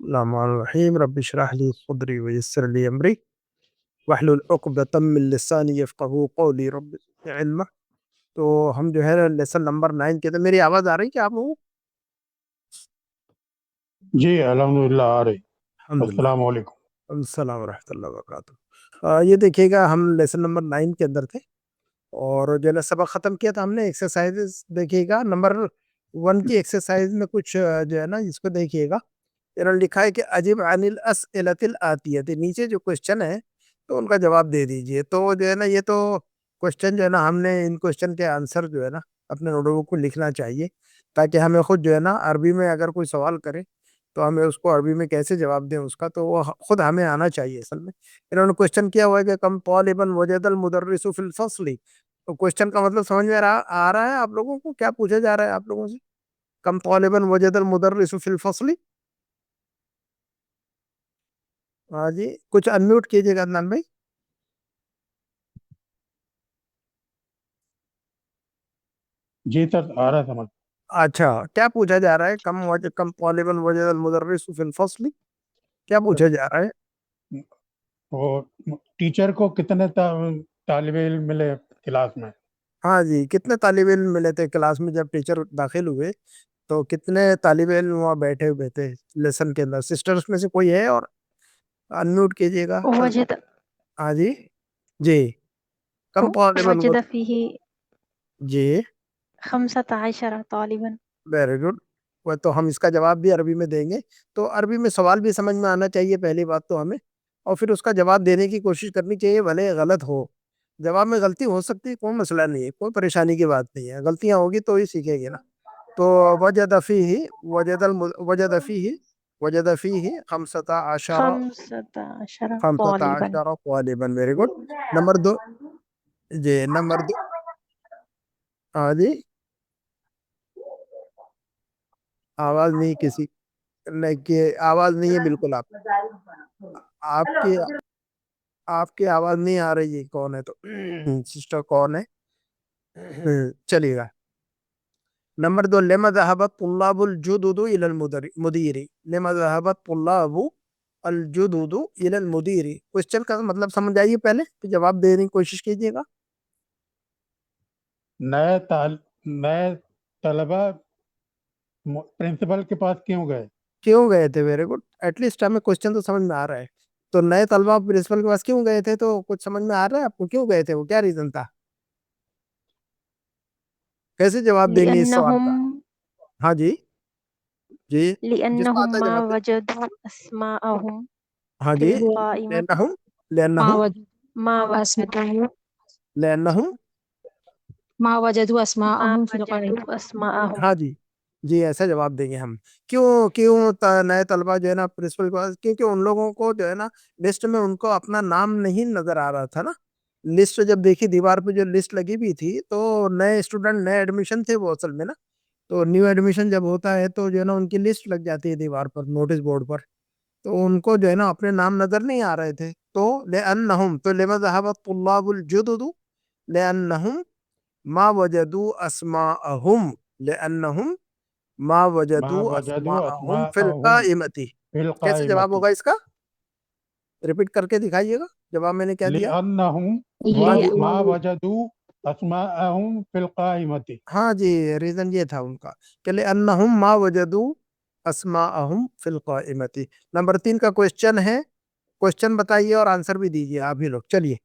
الرحمن الرحیم رب اشرح لی صدری ویسر لی امری واحلل عقدۃ من لسانی یفقہوا قولی رب علم۔ تو ہم جو ہے لیسن نمبر 9 کے، تو میری آواز آ رہی ہے کیا آپ لوگوں کو؟ جی الحمدللہ آ رہی۔ الحمد للہ۔ السلام علیکم۔ السلام ورحمۃ اللہ وبرکاتہ۔ یہ دیکھیے گا، ہم لیسن نمبر 9 کے اندر تھے اور جو ہے نا سبق ختم کیا تھا ہم نے ایکسرسائز۔ دیکھیے گا نمبر 1 کی ایکسرسائز میں کچھ جو ہے نا اس کو دیکھیے گا، انہوں نے لکھا ہے کہ اجب عن الاسئلۃ الآتیہ، نیچے جو کوشچن ہے تو ان کا جواب دے دیجئے۔ تو جو ہے نا یہ تو کوشچن جو ہے نا ہم نے ان کوشچن کے آنسر جو ہے نا اپنے نوٹ کو لکھنا چاہیے، تاکہ ہمیں خود جو ہے نا عربی میں اگر کوئی سوال کرے تو ہمیں اس کو عربی میں کیسے جواب دیں اس کا، تو وہ خود ہمیں آنا چاہیے اصل میں۔ انہوں نے کوشچن کیا ہوا ہے کہ کم طالبا وجد المدرس فی الفصل۔ تو کوشچن کا مطلب سمجھ میں آ رہا ہے آپ لوگوں کو؟ کیا پوچھا جا رہا ہے آپ لوگوں سے؟ کم طالبا وجد المدرس فی الفصل۔ ہاں جی، کچھ انمیوٹ کیجیے گا عدنان بھائی۔ جی سر آ رہا ہے سمجھ۔ اچھا، کیا پوچھا جا رہا ہے؟ کم طالبا وجد المدرس فی الفصل، کیا پوچھا جا رہا ہے؟ وہ ٹیچر کو کتنے طالب علم ملے کلاس میں؟ ہاں جی، کتنے طالب علم ملے تھے کلاس میں جب ٹیچر داخل ہوئے؟ تو کتنے طالب علم وہاں بیٹھے ہوئے تھے لیسن کے اندر؟ سسٹرز میں سے کوئی ہے اور انمیوٹ کیجیے گا۔ وجد ہاں جی جی، کم طالبا وجد فيه جی 15 طالبا۔ Very good. وہ تو ہم اس کا جواب بھی عربی میں دیں گے، تو عربی میں سوال بھی سمجھ میں آنا چاہیے پہلی بات تو ہمیں، اور پھر اس کا جواب دینے کی کوشش کرنی چاہیے، بھلے غلط ہو۔ جواب میں غلطی ہو سکتی ہے، کوئی مسئلہ نہیں ہے، کوئی پریشانی کی بات نہیں ہے، غلطیاں ہوگی تو ہی سیکھیں گے نا۔ تو وجد فیہ وجد فیہ 15 طالبا۔ 15 طالبا، ویری گڈ۔ نمبر 2 جی، نمبر 2 ہاں جی، آواز نہیں کسی نہیں کہ آواز نہیں ہے بالکل، آپ کی آواز نہیں آ رہی ہے، کون ہے تو سسٹر کون ہے؟ چلیے گا۔ نمبر 2 لما ذهبت طلاب الجدد الى المدير، لما ذهبت طلاب الجدد الى المدير۔ کوشچن کا مطلب سمجھ آئیے پہلے، پھر جواب دینے کی کوشش کیجیے گا۔ نئے طلبہ پرنسپل کے پاس کیوں گئے؟ کیوں گئے تھے؟ ویری گڈ، ایٹ لیسٹ ہمیں کوشچن تو سمجھ میں آ رہا ہے۔ تو نئے طلبہ پرنسپل کے پاس کیوں گئے تھے، تو کچھ سمجھ میں آ رہا ہے آپ کو؟ کیوں گئے تھے وہ، کیا ریزن تھا؟ کیسے جواب دیں گے اس سوال کا؟ ہاں جی جی، جس کو آتا لأنهم ہے ما جواب دیں۔ وجدوا أسماءهم ہاں في جی، القائمة لأنہم لأنہم ما وجدوا لأنہم ما وجدوا أسماءهم۔ ہاں جی جی، ایسا جواب دیں گے ہم۔ کیوں نئے طلبہ جو ہے نا پرنسپل کے پاس؟ کیونکہ ان لوگوں کو جو ہے نا لسٹ میں ان کو اپنا نام نہیں نظر آ رہا تھا نا۔ لسٹ جب دیکھی دیوار پہ جو لسٹ لگی ہوئی تھی، تو نئے اسٹوڈنٹ، نئے ایڈمیشن تھے وہ اصل میں نا، تو نیو ایڈمیشن جب ہوتا ہے تو جو ہے نا ان کی لسٹ لگ جاتی ہے دیوار پر، نوٹس بورڈ پر، تو ان کو جو ہے نا اپنے نام نظر نہیں آ رہے تھے۔ تو لأنہم، تو لما ذهب الطلاب الجدد لأنہم ما وجدوا اسماءہم، لأنہم ما وجدوا اسماءہم فی القائمۃ۔ فی کیسے جواب القائمۃ، ہوگا اس کا؟ ریپیٹ کر کے دکھائیے گا جواب میں نے کیا دیا۔ لأنہم ہاں جی ما وجدوا اسماءہم فی القائمۃ۔ ہاں جی، ریزن یہ تھا ان کا کہ لأنہم ما وجدوا اسماءہم فی القائمۃ۔ نمبر 3 کا کوشچن ہے، کوشچن بتائیے اور آنسر بھی دیجیے آپ ہی لوگ، چلیے۔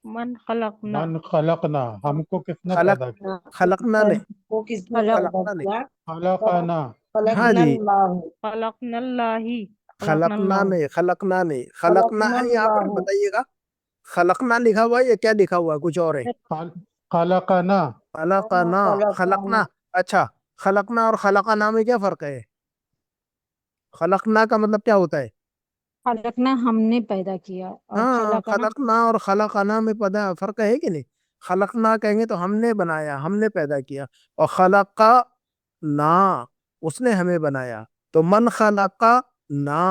من خلقنا من خلقنا، ہم کو کس نے خلق پیدا کیا؟ خلقنا نے کو کس نے پیدا خلقنا نے کیا؟ خلقنا، ہاں خلقنا جی، اللہ، خلقنا اللہ، خلقنا خلقنا اللہ، نے خلقنا خلقنا ہے یہاں پر، اللہ، بتائیے گا خلقنا لکھا ہوا ہے یا کیا لکھا ہوا ہے؟ کچھ اور ہے؟ خلقنا، خلقنا، خلقنا، خلقنا، اچھا، خلقنا اور خلقنا میں کیا فرق ہے؟ خلقنا کا مطلب کیا ہوتا ہے؟ خلقنا ہم نے پیدا کیا، اور ہاں، خلقنا خلقنا اور خلقنا میں فرق ہے کہ نہیں؟ خلقنا کہیں گے تو ہم نے بنایا، ہم نے پیدا کیا، اور خلقنا اس نے ہمیں بنایا۔ تو من خلقنا،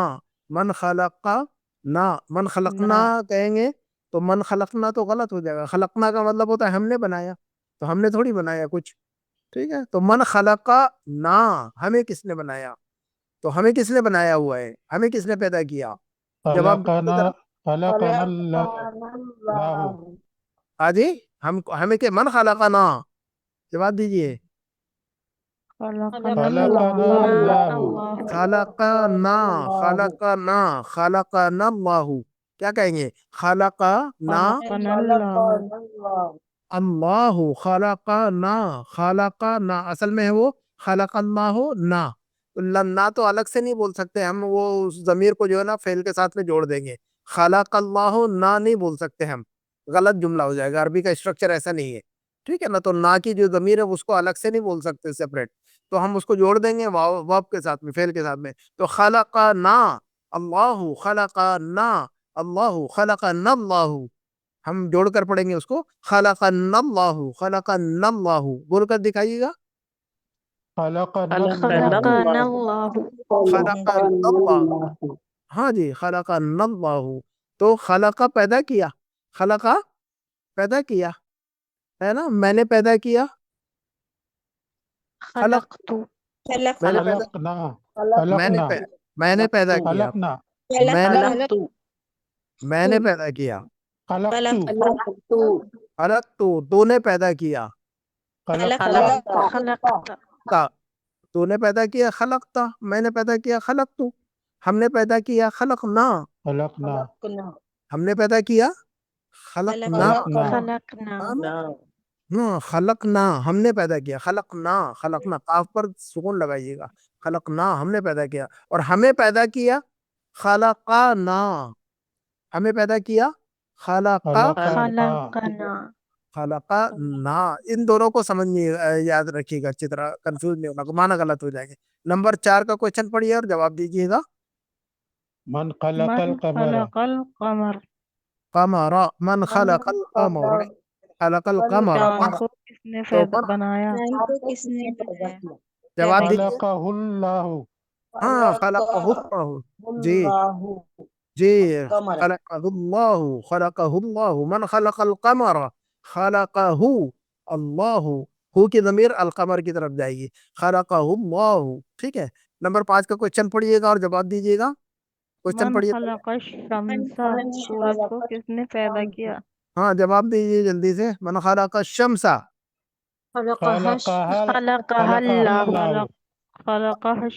من خلقنا، من خلقنا نا کہیں گے تو من خلقنا تو غلط ہو جائے گا۔ خلقنا کا مطلب ہوتا ہے ہم نے بنایا، تو ہم نے تھوڑی بنایا کچھ، ٹھیک ہے؟ تو من خلقنا، ہمیں کس نے بنایا؟ تو ہمیں کس نے بنایا ہوا ہے؟ ہمیں کس نے پیدا کیا؟ جواب خلقنا اللہ ہاں جی، ہمیں کہ من خلقنا، جواب دیجئے. خلقنا خلقنا اللہ اللہ خلقنا، خلقنا، خلقنا اللہ. کیا کہیں گے؟ خلقنا خلقنا اللہ اللہ، خلقنا، خلقنا، اصل میں ہے وہ خلق اللہ نا. نا تو الگ سے نہیں بول سکتے ہم، وہ اس ضمیر کو جو ہے نا فعل کے ساتھ میں جوڑ دیں گے. خلق اللہ نا نہیں بول سکتے ہم، غلط جملہ ہو جائے گا. عربی کا اسٹرکچر ایسا نہیں ہے، ٹھیک ہے نا. تو نا کی جو ضمیر ہے اس کو الگ سے نہیں بول سکتے سیپریٹ، تو ہم اس کو جوڑ دیں گے واب کے ساتھ میں، فعل کے ساتھ میں. تو خلقنا اللہ، خلقنا اللہ، خلقنا اللہ، ہم جوڑ کر پڑھیں گے اس کو. خلقنا اللہ، خلقنا اللہ، بول کر دکھائیے گا. خلقنا خلقنا اللہ خلقنا اللہ، ہاں جی، خلقنا اللہ. تو خلقہ پیدا کیا، خلقہ پیدا کیا ہے نا. میں نے پیدا کیا، خلق، خلقت میں نے پیدا، خلقنا میں نے پیدا کیا، خلقنا میں نے خلقت میں نے پیدا کیا. خلقت خلق تو نے پیدا کیا، خلقت تا تو نے پیدا کیا. خلقتا، میں نے پیدا کیا. خلق تو، ہم نے پیدا کیا. خلقنا، خلقنا ہم نے پیدا کیا. خلقنا، خلقنا خلقنا، ہم نے پیدا کیا. خلقنا، خلقنا، قاف پر سکون لگائیے گا. خلقنا، ہم نے پیدا کیا. اور ہمیں پیدا کیا. خلقنا، ہمیں پیدا کیا. خلقنا خلقنا. ان دونوں کو سمجھنے یاد رکھیے گا اچھی طرح، کنفیوز نہیں ہونا، معنی غلط ہو جائیں گے. نمبر 4 کا کوشچن پڑھیے اور جواب دیجیے گا. من خلق من القمر خلق القمر قمر، من خلق القمر، خلق القمر. چاند کو کس نے بنایا؟ جواب دیجیے. خلقہ اللہ ہاں، خلقہ اللہ، جی جی، خلقہ اللہ، خلقہ اللہ. من خلق القمر، خلقہ اللہ، ہو کی ضمیر القمر کی طرف جائے گی. خلقہ اللہ، ٹھیک ہے. نمبر 5 کا کوشچن پڑھیے گا اور جواب دیجیے گا. کوشچن من پڑھیے. خلق الشمس سورج کو کس نے پیدا کیا؟ ہاں، جواب دیجیے جلدی سے. من خلق الشمس، خلقہ خلقها اللہ اللہ خلقها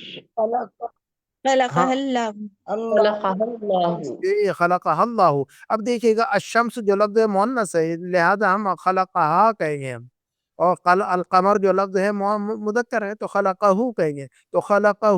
ہاں جی، خلقہ اللہ. اب دیکھیے گا، الشمس جو لفظ مؤنث ہے لہذا ہم خلقہا کہیں گے ہم، اور القمر جو لفظ ہے مذکر ہے تو خلقہ کہیں گے. تو خلقہ،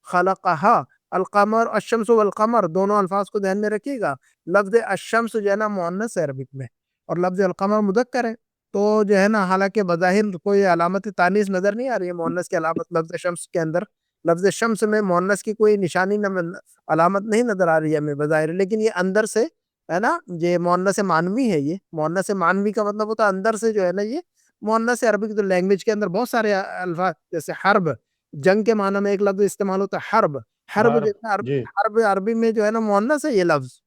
خلقہا. القمر، الشمس والقمر دونوں الفاظ کو ذہن میں رکھیے گا. لفظ الشمس جو ہے نا مؤنث ہے عربک میں، اور لفظ القمر مذکر ہے. تو جو ہے نا حالانکہ بظاہر کوئی علامت تانیث نظر نہیں آ رہی ہے مؤنث کی علامت لفظ شمس کے اندر، لفظ شمس میں مؤنث کی کوئی نشانی علامت نہیں نظر آ رہی ہے ہمیں بظاہر، لیکن یہ اندر سے ہے نا، یہ مؤنث معنوی ہے. یہ مؤنث معنوی کا مطلب ہوتا ہے اندر سے جو ہے نا یہ مؤنث عربک. تو لینگویج کے اندر بہت سارے الفاظ، جیسے حرب، جنگ کے معنی میں ایک لفظ استعمال ہوتا ہے حرب. حرب جو ہے جی حرب عربی میں جو ہے نا مؤنث ہے یہ لفظ.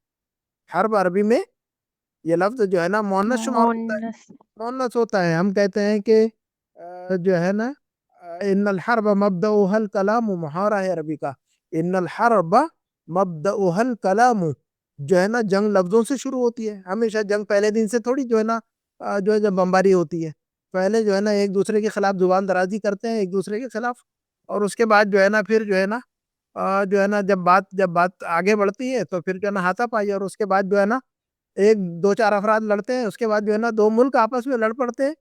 حرب عربی میں یہ لفظ جو ہے نا مؤنث شمار ہوتا ہے، مؤنث ہوتا ہے. ہم کہتے ہیں کہ جو ہے نا ان الحرب مبدأها الکلام، محاورہ ہے عربی کا. ان الحرب مبدأها الکلام، جو ہے نا جنگ لفظوں سے شروع ہوتی ہے. ہمیشہ جنگ پہلے دن سے تھوڑی جو ہے نا جو ہے بمباری ہوتی ہے. پہلے جو ہے نا ایک دوسرے کے خلاف زبان درازی کرتے ہیں ایک دوسرے کے خلاف، اور اس کے بعد جو ہے نا پھر جو ہے نا جو ہے نا جب بات آگے بڑھتی ہے تو پھر جو ہے نا ہاتھا پائی، اور اس کے بعد جو ہے نا ایک دو چار افراد لڑتے ہیں، اس کے بعد جو ہے نا دو ملک آپس میں لڑ پڑتے ہیں.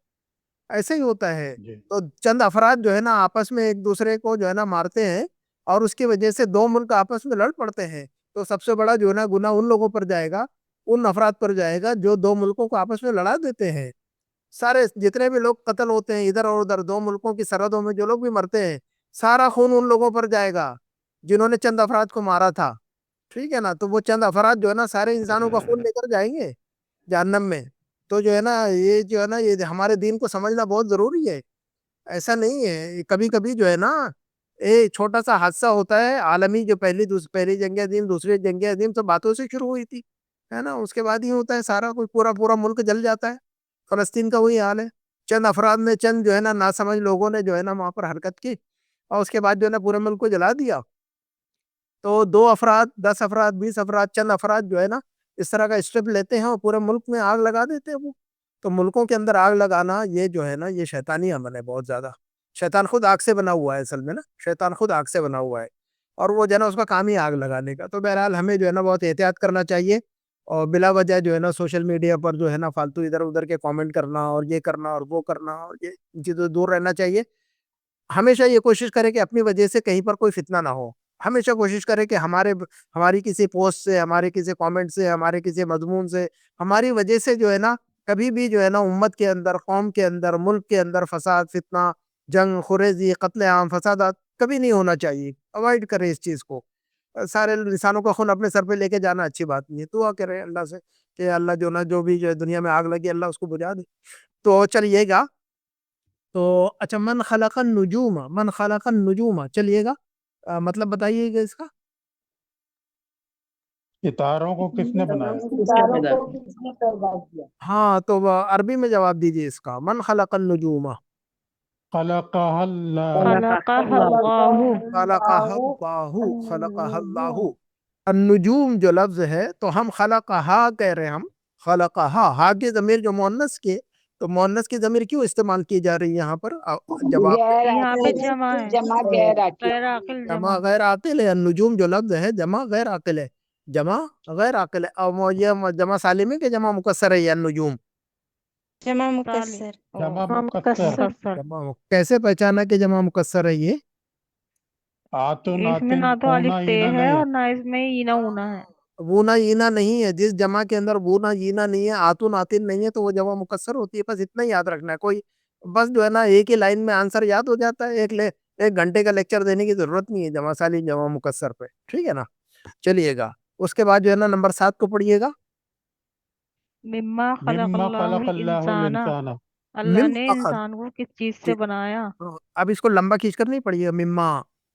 ایسے ہی ہوتا ہے. جی تو چند افراد جو ہے نا آپس میں ایک دوسرے کو جو ہے نا مارتے ہیں، اور اس کی وجہ سے دو ملک آپس میں لڑ پڑتے ہیں. تو سب سے بڑا جو ہے نا گناہ ان لوگوں پر جائے گا، ان افراد پر جائے گا جو دو ملکوں کو آپس میں لڑا دیتے ہیں. سارے جتنے بھی لوگ قتل ہوتے ہیں ادھر اور ادھر دو ملکوں کی سرحدوں میں، جو لوگ بھی مرتے ہیں، سارا خون ان لوگوں پر جائے گا جنہوں نے چند افراد کو مارا تھا. ٹھیک ہے نا. تو وہ چند افراد جو ہے نا سارے انسانوں کا خون لے کر جائیں گے جہنم میں. تو جو ہے نا یہ جو ہے نا یہ ہمارے دین کو سمجھنا بہت ضروری ہے. ایسا نہیں ہے، کبھی کبھی جو ہے نا ایک چھوٹا سا حادثہ ہوتا ہے عالمی، جو پہلی جنگ عظیم، دوسری جنگ عظیم تو باتوں سے شروع ہوئی تھی ہے نا، اس کے بعد ہی ہوتا ہے سارا کوئی پورا ملک جل جاتا ہے. فلسطین کا وہی حال ہے. چند افراد نے، چند جو ہے نا ناسمجھ لوگوں نے جو ہے نا وہاں پر حرکت کی، اور اس کے بعد جو ہے نا پورے ملک کو جلا دیا. تو 2 افراد 10 افراد 20 افراد چند افراد جو ہے نا اس طرح کا اسٹیپ لیتے ہیں اور پورے ملک میں آگ لگا دیتے ہیں وہ. تو ملکوں کے اندر آگ لگانا یہ جو ہے نا یہ شیطانی عمل ہے بہت زیادہ. شیطان خود آگ سے بنا ہوا ہے اصل میں نا, شیطان خود آگ سے بنا ہوا ہے اور وہ جو ہے نا اس کا کام ہی آگ لگانے کا. تو بہرحال ہمیں جو ہے نا بہت احتیاط کرنا چاہیے اور بلا وجہ جو ہے نا سوشل میڈیا پر جو ہے نا فالتو ادھر ادھر کے کامنٹ کرنا اور یہ کرنا اور وہ کرنا اور یہ ان چیزوں سے دور رہنا چاہیے. ہمیشہ یہ کوشش کرے کہ اپنی وجہ سے کہیں پر کوئی فتنہ نہ ہو. ہمیشہ کوشش کرے کہ ہماری کسی پوسٹ سے, ہمارے کسی کامنٹ سے, ہمارے کسی مضمون سے, ہماری وجہ سے جو ہے نا کبھی بھی جو ہے نا امت کے اندر, قوم کے اندر, ملک کے اندر فساد, فتنہ, جنگ, خریزی, قتل عام, فسادات کبھی نہیں ہونا چاہیے. اوائڈ کرے اس چیز کو. سارے انسانوں کا خون اپنے سر پہ لے کے جانا اچھی بات نہیں ہے. دعا کرے اللہ سے کہ اللہ جو بھی جو دنیا میں آگ لگی اللہ اس کو بجھا دے. تو چلیے گا. تو اچھا, من خلق النجوم چلیے گا, مطلب بتائیے گا اس کا. ستاروں کو کس نے بنایا؟ ہاں تو عربی میں جواب دیجیے اس کا. من خلق النجوم خلقها اللہ. خلقها اللہ. النجوم جو لفظ ہے تو ہم خلقہا کہہ رہے ہیں, ہم خلقہا, ہا کی ضمیر جو مؤنث کے, تو مؤنث کی ضمیر کیوں استعمال کی جا رہی ہے یہاں پر؟ جواب یہاں پہ جمع ہے, غیر عاقل جمع غیر عاقل ہے. النجوم جو لفظ ہے جمع غیر عاقل ہے, جمع غیر عاقل ہے. اور یہ جمع سالم ہے کہ جمع مکسر ہے یہ النجوم؟ جمع مکسر. جمع مکسر. کیسے پہچانا کہ جمع مکسر ہے یہ؟ آتن اس میں آتن نہ تو اونا الف تے اینا ہے نہیں اور نہ اس میں اینا اونا ہے. بونا اینا نہیں ہے. جس جمع کے اندر بونا اینا نہیں ہے, آتن آتن نہیں ہے, تو وہ جمع مکسر ہوتی ہے. بس اتنا ہی یاد رکھنا ہے. کوئی بس جو ہے نا ایک ہی لائن میں آنسر یاد ہو جاتا ہے. ایک گھنٹے کا لیکچر دینے کی ضرورت نہیں ہے جمع سالم جمع مکسر پہ. ٹھیک ہے نا. چلیے گا. اس کے بعد جو ہے نا نمبر 7 کو پڑھیے گا. مما خلق مما اللہ خلق اللہ الانسان, الانسان. اللہ نے مما انسان کو کس چیز سے بنایا؟ اب اس کو لمبا کھینچ کر نہیں پڑھیے گا.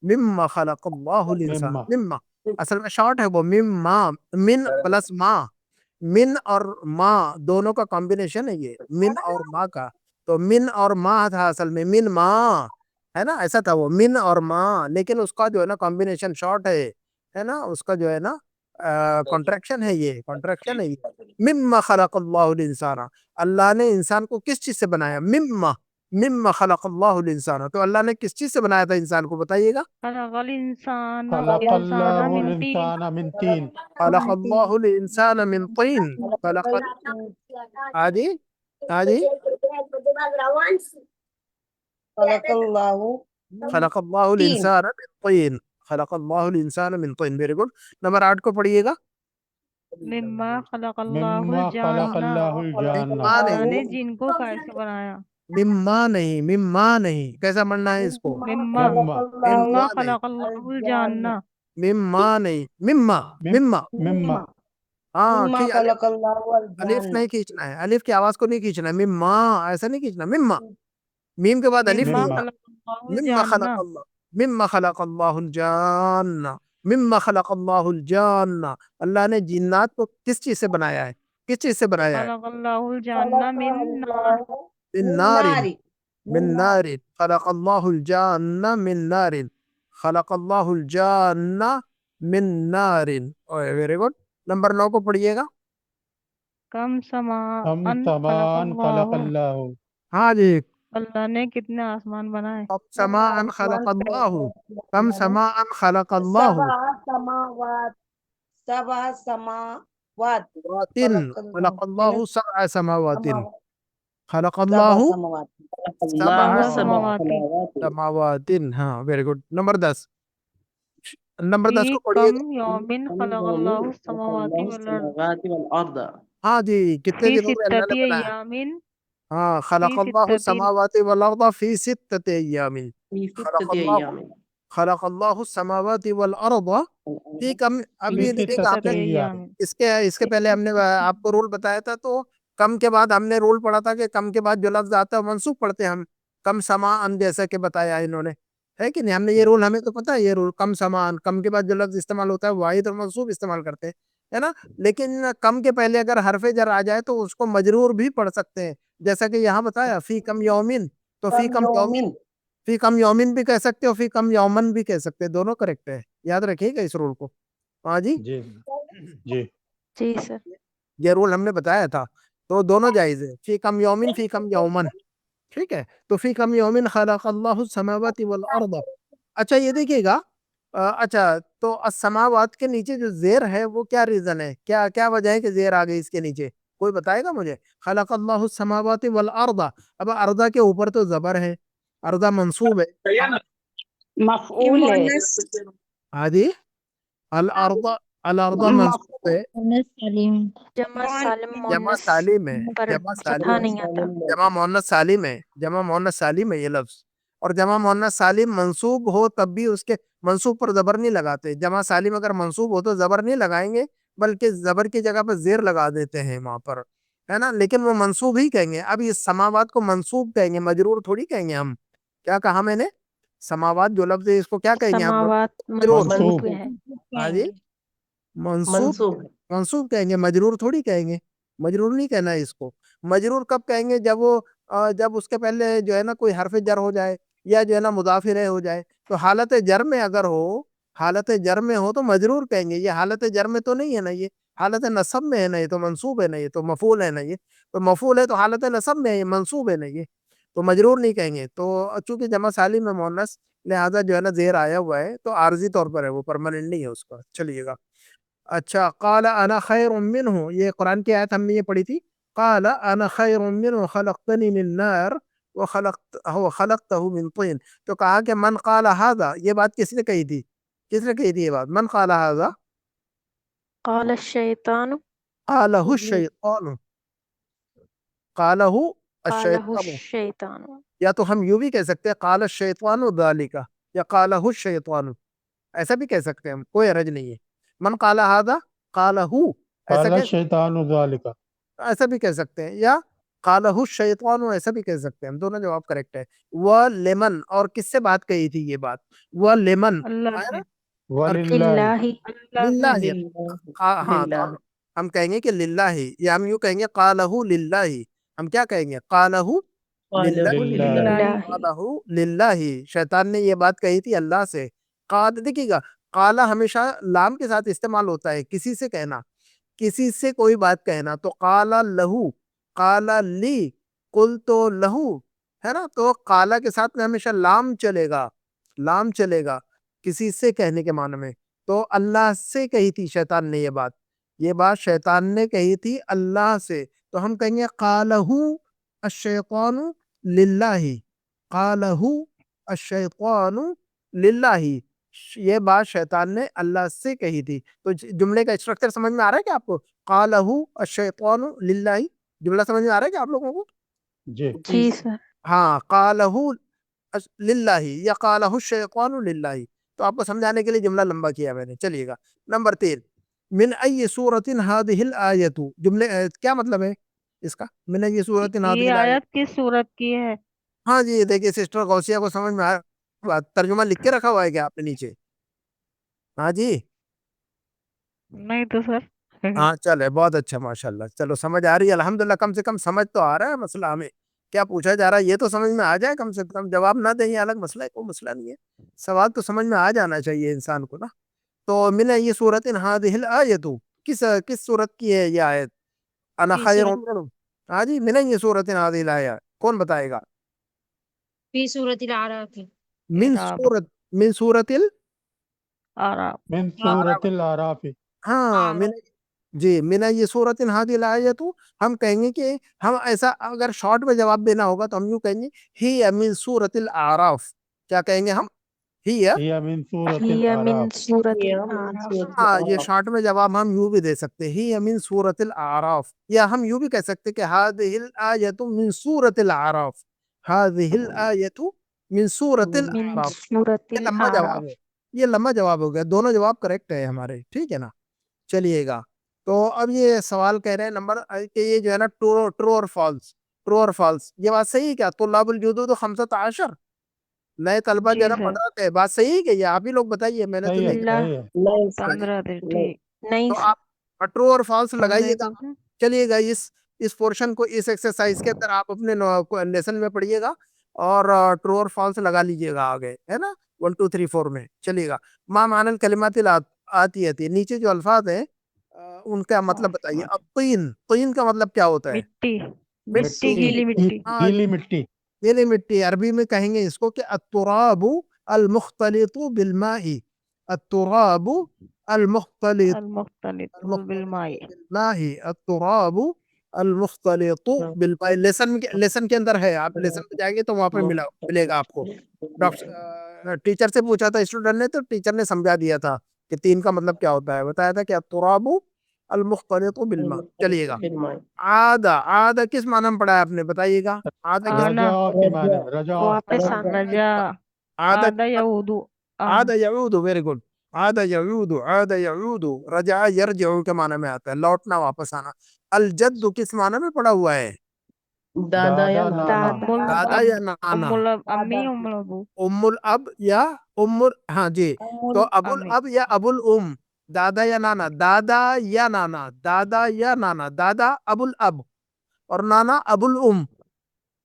مما خلق اللہ الانسان. مما. مما اصل میں شارٹ ہے وہ. مما, من پلس ما, من اور ما دونوں کا کمبینیشن ہے یہ, من اور ما کا. تو من اور ما تھا اصل میں, من ما ہے نا, ایسا تھا وہ, من اور ما. لیکن اس کا جو ہے نا کمبینیشن شارٹ ہے نا, اس کا جو ہے نا کانٹریکشن ہے یہ, کانٹریکشن ہے یہ. مما خلق اللہ الانسان, اللہ نے انسان کو کس چیز سے بنایا؟ مما خلق اللہ الانسان, تو اللہ نے کس چیز سے بنایا تھا انسان کو بتائیے گا. خلق الانسان خلق انسان اللہ من طین, الانسان من تین. خلق اللہ الانسان من طین. آجی خلق اللہ خلق اللہ الانسان من طین. خلق اللہ الانسان من طین. Very good. نمبر 8 کو پڑھیے گا. مما خلق اللہ مما خلق الجان, اللہ الجان. اللہ نے جن کو کیسے بنایا؟ مما نہیں, کیسا پڑھنا ہے اس کو؟ مما مما نہیں, خلق اللہ الجان, مما نہیں, مما. مما. ہاں مما ٹھیک ہے. خلق اللہ الف الجان. نہیں کھینچنا ہے, الف کی آواز کو نہیں کھینچنا ہے. مما ایسا نہیں کھینچنا. مما, میم کے بعد الف مما نہیں. خلق اللہ مما الجان, خلق اللہ, مما خلق اللہ الجان, مما خلق اللہ الجان. اللہ نے جنات کو کس چیز سے بنایا ہے؟ کس چیز سے بنایا ہے؟ خلق اللہ الجان من نار, من نار. خلق اللہ الجان من نار. خلق اللہ الجان من نار. Very good. نمبر 9 کو پڑھیے گا. کم سمان ہم خلق تمان خلق اللہ, اللہ. ہاں جی. اللہ نے کتنے آسمان بنائے؟ کم سمان خلق اللہ, کم سمان خلق اللہ. سبع سماوات خلق اللہ سبع سماوات. خلق سبع اللہ سماوات. سبع سماواتی سماوات. ہاں ویری گڈ. نمبر 10. نمبر 10 فی کو پڑھیے کم گا. یومن خلق اللہ السماوات والارض ہاں جی, کتنے فی دنوں میں اللہ نے ستتی بنایا؟ ایامن ہاں, فی خلق اللہ ستتی السماوات والارض فی 6 ایام. خلق اللہ السماوات والارض فی کم. اب فی یہ دیکھیں گا آپ ستتی نے ایامن. اس کے پہلے ہم نے آپ کو رول بتایا تھا. تو کم کے بعد ہم نے رول پڑھا تھا کہ کم کے بعد جو لفظ آتا ہے منصوب پڑھتے ہیں ہم. کم سمان جیسا کہ بتایا انہوں نے, ہے کہ نہیں. ہم نے یہ رول, ہمیں تو پتا ہے یہ رول. کم سمان, کم کے بعد جو لفظ استعمال ہوتا ہے واحد اور منصوب استعمال کرتے ہیں, ہے نا. لیکن کم کے پہلے اگر حرف جر آ جائے تو اس کو مجرور بھی پڑھ سکتے ہیں, جیسا کہ یہاں بتایا فی کم یومن. تو فی کم یومن بھی کہہ سکتے ہو, فی کم یومن بھی کہہ سکتے, دونوں کریکٹ ہے. یاد رکھیے گا اس رول کو. ہاں جی جی جی جی سر. یہ رول ہم نے بتایا تھا. تو دونوں جائز ہے, فی کم یومن فی کم یومن. ٹھیک ہے, تو فی کم یومن خلق اللہ السماوات والارض. اچھا یہ دیکھیے گا, اچھا تو السماوات کے نیچے جو زیر ہے وہ کیا ریزن ہے, کیا وجہ ہے کہ زیر آ گئی اس کے نیچے, کوئی بتائے گا مجھے؟ خلق اللہ السماوات والارض, اب ارضا کے اوپر تو زبر ہے, ارضا منصوب ہے. مفعول ہے. ہاں جی, الارض منصوب ہے, جمع سالم جمع مؤنث سالم ہے, پر جمع فتحہ سالم, نہیں آتا. جمع مؤنث سالم ہے, جمع مؤنث سالم ہے یہ لفظ. اور جمع مؤنث سالم منصوب ہو تب بھی اس کے منصوب پر زبر نہیں لگاتے. جمع سالم اگر منصوب ہو تو زبر نہیں لگائیں گے, بلکہ زبر کی جگہ پر زیر لگا دیتے ہیں وہاں پر, ہے نا, لیکن وہ منصوب ہی کہیں گے. اب اس سماوات کو منصوب کہیں گے, مجرور تھوڑی کہیں گے ہم. کیا کہا میں نے؟ سماوات جو لفظ ہے اس کو کیا کہیں گے ہم؟ سماوات مجرور. منصوب ہے. ہاں جی, منصوب منصوب کہیں گے, مجرور تھوڑی کہیں گے. مجرور نہیں کہنا ہے اس کو. مجرور کب کہیں گے؟ جب اس کے پہلے جو ہے نا کوئی حرف جر ہو جائے, یا جو ہے نا مضاف الیہ ہو جائے. تو حالت جر میں اگر ہو, حالت جر میں ہو تو مجرور کہیں گے. یہ حالت جر میں تو نہیں ہے نا, یہ حالت نصب میں ہے نا, یہ تو منصوب ہے نا, یہ تو مفعول ہے نا, یہ تو مفعول ہے تو حالت نصب میں ہے, یہ منصوب ہے نا, یہ تو مجرور نہیں کہیں گے. تو چونکہ جمع سالم میں مؤنث, لہذا جو ہے نا زیر آیا ہوا ہے, تو عارضی طور پر ہے, وہ پرماننٹ نہیں ہے اس کا. چلیے گا. اچھا, قال انا خیر منہ, یہ قرآن کی آیت ہم نے یہ پڑھی تھی. قال انا خیر منہ خلقتنی من نار وخلقتہ من طین. تو کہا کہ من قال ھذا, یہ بات کس نے کہی تھی؟ کس نے کہی تھی یہ بات؟ من قال ھذا قال الشیطان, قالہ الشیطان, قالہ قالہ الشیطان. الشیطان. یا تو ہم یوں بھی کہہ سکتے ہیں قال الشیطان ذالک, یا قالہ الشیطان, ایسا بھی کہہ سکتے ہیں ہم, کوئی حرج نہیں ہے. من قال ھذا قالہ, ایسا قال کہہ الشیطان ذالک. ایسا بھی کہہ سکتے ہیں, یا قالہ الشیطان ایسا بھی کہہ سکتے ہیں ہم. دونوں جواب کریکٹ ہے. وہ لیمن, اور کس سے بات کہی تھی یہ بات؟ وہ لیمن, اللہ سے. وللہ. للہ. ہاں, تو ہم کہیں گے کہ للہ, یا ہم یوں کہیں گے قالہ للہ. ہم کیا کہیں گے؟ قالہ للہ, للہ. قالہ للہ. شیطان نے یہ بات کہی تھی اللہ سے. دیکھیے گا, قالہ ہمیشہ لام کے ساتھ استعمال ہوتا ہے, کسی سے کہنا, کسی سے کوئی بات کہنا. تو قالا لہو, قالا لی, قلت لہو, ہے نا. تو قالا کے ساتھ میں ہمیشہ لام چلے گا, لام چلے گا کسی سے کہنے کے معنی میں. تو اللہ سے کہی تھی شیطان نے یہ بات شیطان نے کہی تھی اللہ سے. تو ہم کہیں گے قالہ الشیطان للہ, قالہ الشیطان للہ, یہ بات شیطان نے اللہ سے کہی تھی. تو جملے کا اسٹرکچر سمجھ میں آ رہا ہے کہ آپ کو؟ قالہ الشیطان للہ, جملہ سمجھ میں آ رہا ہے کہ آپ لوگوں کو؟ جی جی سر. ہاں, قالہ للہ یا قالہ الشیطان للہ. تو آپ کو سمجھانے کے لیے جملہ لمبا کیا میں نے. چلیے گا. نمبر 3, من ای سورۃ ھذہ الآیۃ, جملے کیا مطلب ہے اس کا؟ من ای سورۃ ھذہ یہ الآیۃ. آیت کس صورت کی ہے؟ ہاں جی, دیکھیے سسٹر غوثیہ کو سمجھ میں آیا, ترجمہ لکھ کے رکھا ہوا ہے کیا آپ نے نیچے؟ ہاں جی, نہیں تو سر. ہاں چلے, بہت اچھا, ماشاءاللہ. چلو سمجھ آ رہی ہے الحمدللہ, کم سے کم سمجھ تو آ رہا ہے مسئلہ ہمیں کیا پوچھا جا رہا ہے, یہ تو سمجھ میں آ جائے کم سے کم. جواب نہ دیں یہ الگ مسئلہ ہے, کوئی مسئلہ نہیں ہے, سوال تو سمجھ میں آ جانا چاہیے انسان کو نا. تو من ای سورۃ ھذہ الآیۃ, کس سورت کی ہے یہ آیت؟ انا فی خیر سورۃ منہ. ہاں جی, من ای سورۃ ھذہ الآیۃ, کون بتائے گا؟ فی سورۃ الاعراف. من سورت آرام. من سورۃ الاعراف. ہاں, جی, من ای سورۃ ھذہ الآیۃ. ہم کہیں گے کہ ہم ایسا اگر شارٹ میں جواب دینا ہوگا تو ہم یوں کہیں گے ہی من سورۃ الاعراف. کیا کہیں گے ہم؟ ہی. ہی من سورۃ ہی من الاعراف. سورۃ الاعراف. ہاں, یہ شارٹ میں جواب ہم یوں بھی دے سکتے ہیں, ہی من سورۃ الاعراف. یا ہم یوں بھی کہہ سکتے ہیں کہ ھذہ الآیۃ من سورۃ الاعراف, ھذہ الآیۃ من سورۃ من الاعراف. سورۃ یہ لمبا جواب ہے, الاعراف. یہ لمبا جواب ہو گیا. دونوں جواب کریکٹ ہے ہمارے, ٹھیک ہے نا. چلیے گا. تو اب یہ سوال کہہ رہے ہیں نمبر کہ یہ جو ہے نا ٹرو اور فالس, ٹرو اور فالس, یہ بات صحیح ہے کیا؟ طلاب الجدود 15, نئے طلبہ جی جو ہے نا سر. 15 ہے, بات صحیح ہے کہ یہ آپ ہی لوگ بتائیے, میں نے تو صحیح ہے, نہیں. اللہ صحیح ہے. 15 دن. ٹھیک. نہیں تو سر. آپ ٹرو اور فالس 15 لگائیے گا. کو. چلیے گا, اس پورشن کو, اس ایکسرسائز کے اندر آپ اپنے لیسن میں پڑھیے گا اور ٹرو اور فالس لگا لیجیے گا آگے، ہے نا، 1 2 3 4 میں چلیے گا. ما معنی الکلمات آتی ہے، نیچے جو الفاظ ہیں ان کا مطلب بتائیے. الطین، طین کا مطلب کیا ہوتا ہے؟ مٹی، مٹی. مٹی، گیلی مٹی. ہاں، گیلی مٹی. گیلی مٹی. عربی میں کہیں گے اس کو کہ التراب المختلط بالماء. التراب المختلط المختلط بالماء. بالماء. التراب المختلط بالماء. لیسن کے اندر ہے، آپ لیسن پہ جائیں گے تو وہاں پہ ملے گا آپ کو. ٹیچر سے پوچھا تھا اسٹوڈنٹ نے، تو ٹیچر نے سمجھا دیا تھا کہ تین کا مطلب کیا ہوتا ہے. بتایا تھا کہ التراب المختلط بالماء. چلیے گا. عاد کس معنی میں پڑھا ہے آپ نے؟ بتائیے گا. عاد کس آنا، رجا کے معنی میں، رجا. واپس آنا. رجا، عاد آدھا یعود. عاد یعود. Very good. عاد یعود، عاد یعود. رجع یرجع کے معنی میں آتا ہے لوٹنا، واپس آنا. الجد کس معنی میں پڑا ہوا ہے؟ دادا یا نانا. دادا یا نانا. ام الاب، امی، ام الابو. ام الاب یا ہاں جی. تو ابو امی. الاب یا ابو الام. دادا یا نانا. دادا یا نانا. دادا یا نانا. دادا ابو الاب اور نانا ابو الام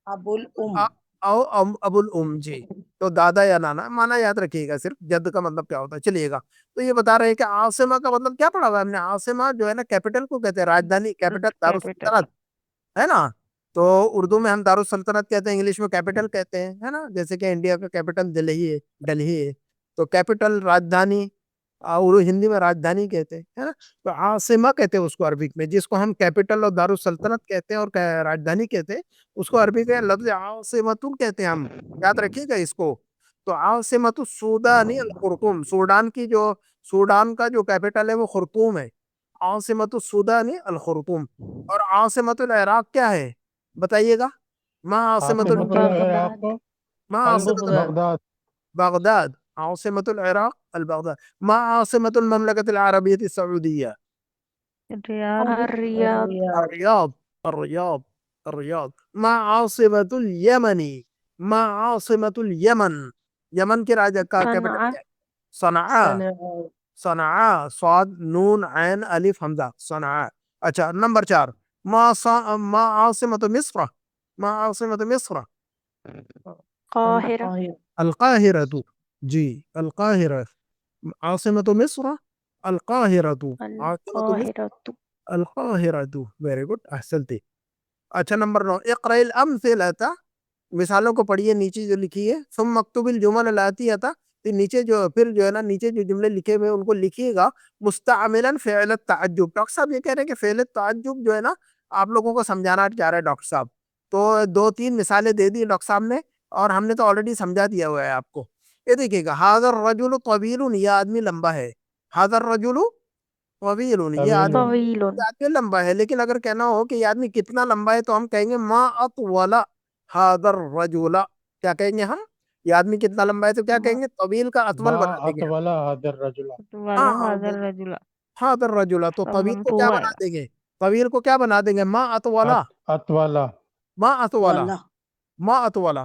ابو الام. او ابو الام. جی. تو دادا یا نانا مانا یاد رکھیے گا. صرف جد کا مطلب کیا ہوتا ہے. چلیے گا. تو یہ بتا رہے ہیں کہ عاصمہ کا مطلب کیا پڑھا ہوا ہے ہم نے؟ عاصمہ جو ہے نا کیپٹل کو کہتے ہیں، راجدھانی، کیپٹل، دارالسلطنت، ہے نا. تو اردو میں ہم دارالسلطنت کہتے ہیں، انگلش میں کیپٹل کہتے ہیں، ہے نا. جیسے کہ انڈیا کا کیپٹل دلہی ہے. تو کیپٹل، راجدھانی، اور ہندی میں راجدھانی کہتے ہیں، ہے نا. تو عاصمہ کہتے ہیں اس کو عربک میں. جس کو ہم کیپٹل اور دارالسلطنت کہتے ہیں اور راجدھانی کہتے ہیں، اس کو عربی کے لفظ عاصمۃ کہتے ہیں ہم. یاد رکھیے گا اس کو. تو عاصمۃ السودان الخرطوم. سوڈان کا جو کیپٹل ہے وہ خرطوم ہے. عاصمۃ السودان الخرطوم. اور عاصمۃ العراق کیا ہے؟ بتائیے گا. ما عاصمۃ العراق کو ما عاصمۃ بغداد. بغداد. عاصمۃ العراق البغداد. ما عاصمۃ المملکۃ العربیۃ السعودیہ؟ الریاض. الریاض. الریاض. الریاض. ما عاصمۃ الیمن؟ ما عاصمۃ الیمن. یمن کے راجہ کا کیپٹل کیا ہے؟ صنعاء. صنعاء. صاد نون عین الف حمزہ. صنعاء. اچھا، نمبر 4. ما عاصمۃ مصر؟ ما عاصمۃ مصر؟ قاہرہ. القاہرہ. جی، القاہرہ. عاصمۃ مصر القاہرہ. عاصمۃ مصر القاہرہ. القاہرہ. Very good, احسنتی. اچھا، نمبر 9. اقرأ الامثلۃ. مثالوں کو پڑھیے نیچے جو لکھی ہے. ثم اکتب الجمل الاتیۃ. نیچے جو ہے نا، نیچے جو جملے لکھے ہوئے ان کو لکھیے گا مستعملا فعل التعجب. ڈاکٹر صاحب یہ کہہ رہے ہیں کہ فعل التعجب جو ہے نا آپ لوگوں کو سمجھانا چاہ رہے ہیں ڈاکٹر صاحب. تو 2 3 مثالیں دے دی ڈاکٹر صاحب نے، اور ہم نے تو آلریڈی سمجھا دیا ہوا ہے آپ کو. یہ دیکھیے گا. ھذا الرجل طویل. یہ آدمی لمبا ہے. ھذا الرجل طویل. یہ طویل. آدمی لمبا ہے. لیکن اگر کہنا ہو کہ یہ آدمی کتنا لمبا ہے تو ہم کہیں گے ما اطول ھذا الرجل. کیا کہیں گے ہم؟ یہ آدمی کتنا لمبا ہے تو کیا کہیں گے؟ طویل کا اطول بنا دیں گے. اطول هذا الرجل. هذا الرجل. ھذا الرجل. تو طویل کو تو کیا آئے بنا گا. دیں گے؟ طویل کو کیا بنا دیں گے؟ ما اطول. اطول. ما اطول. ما اطول.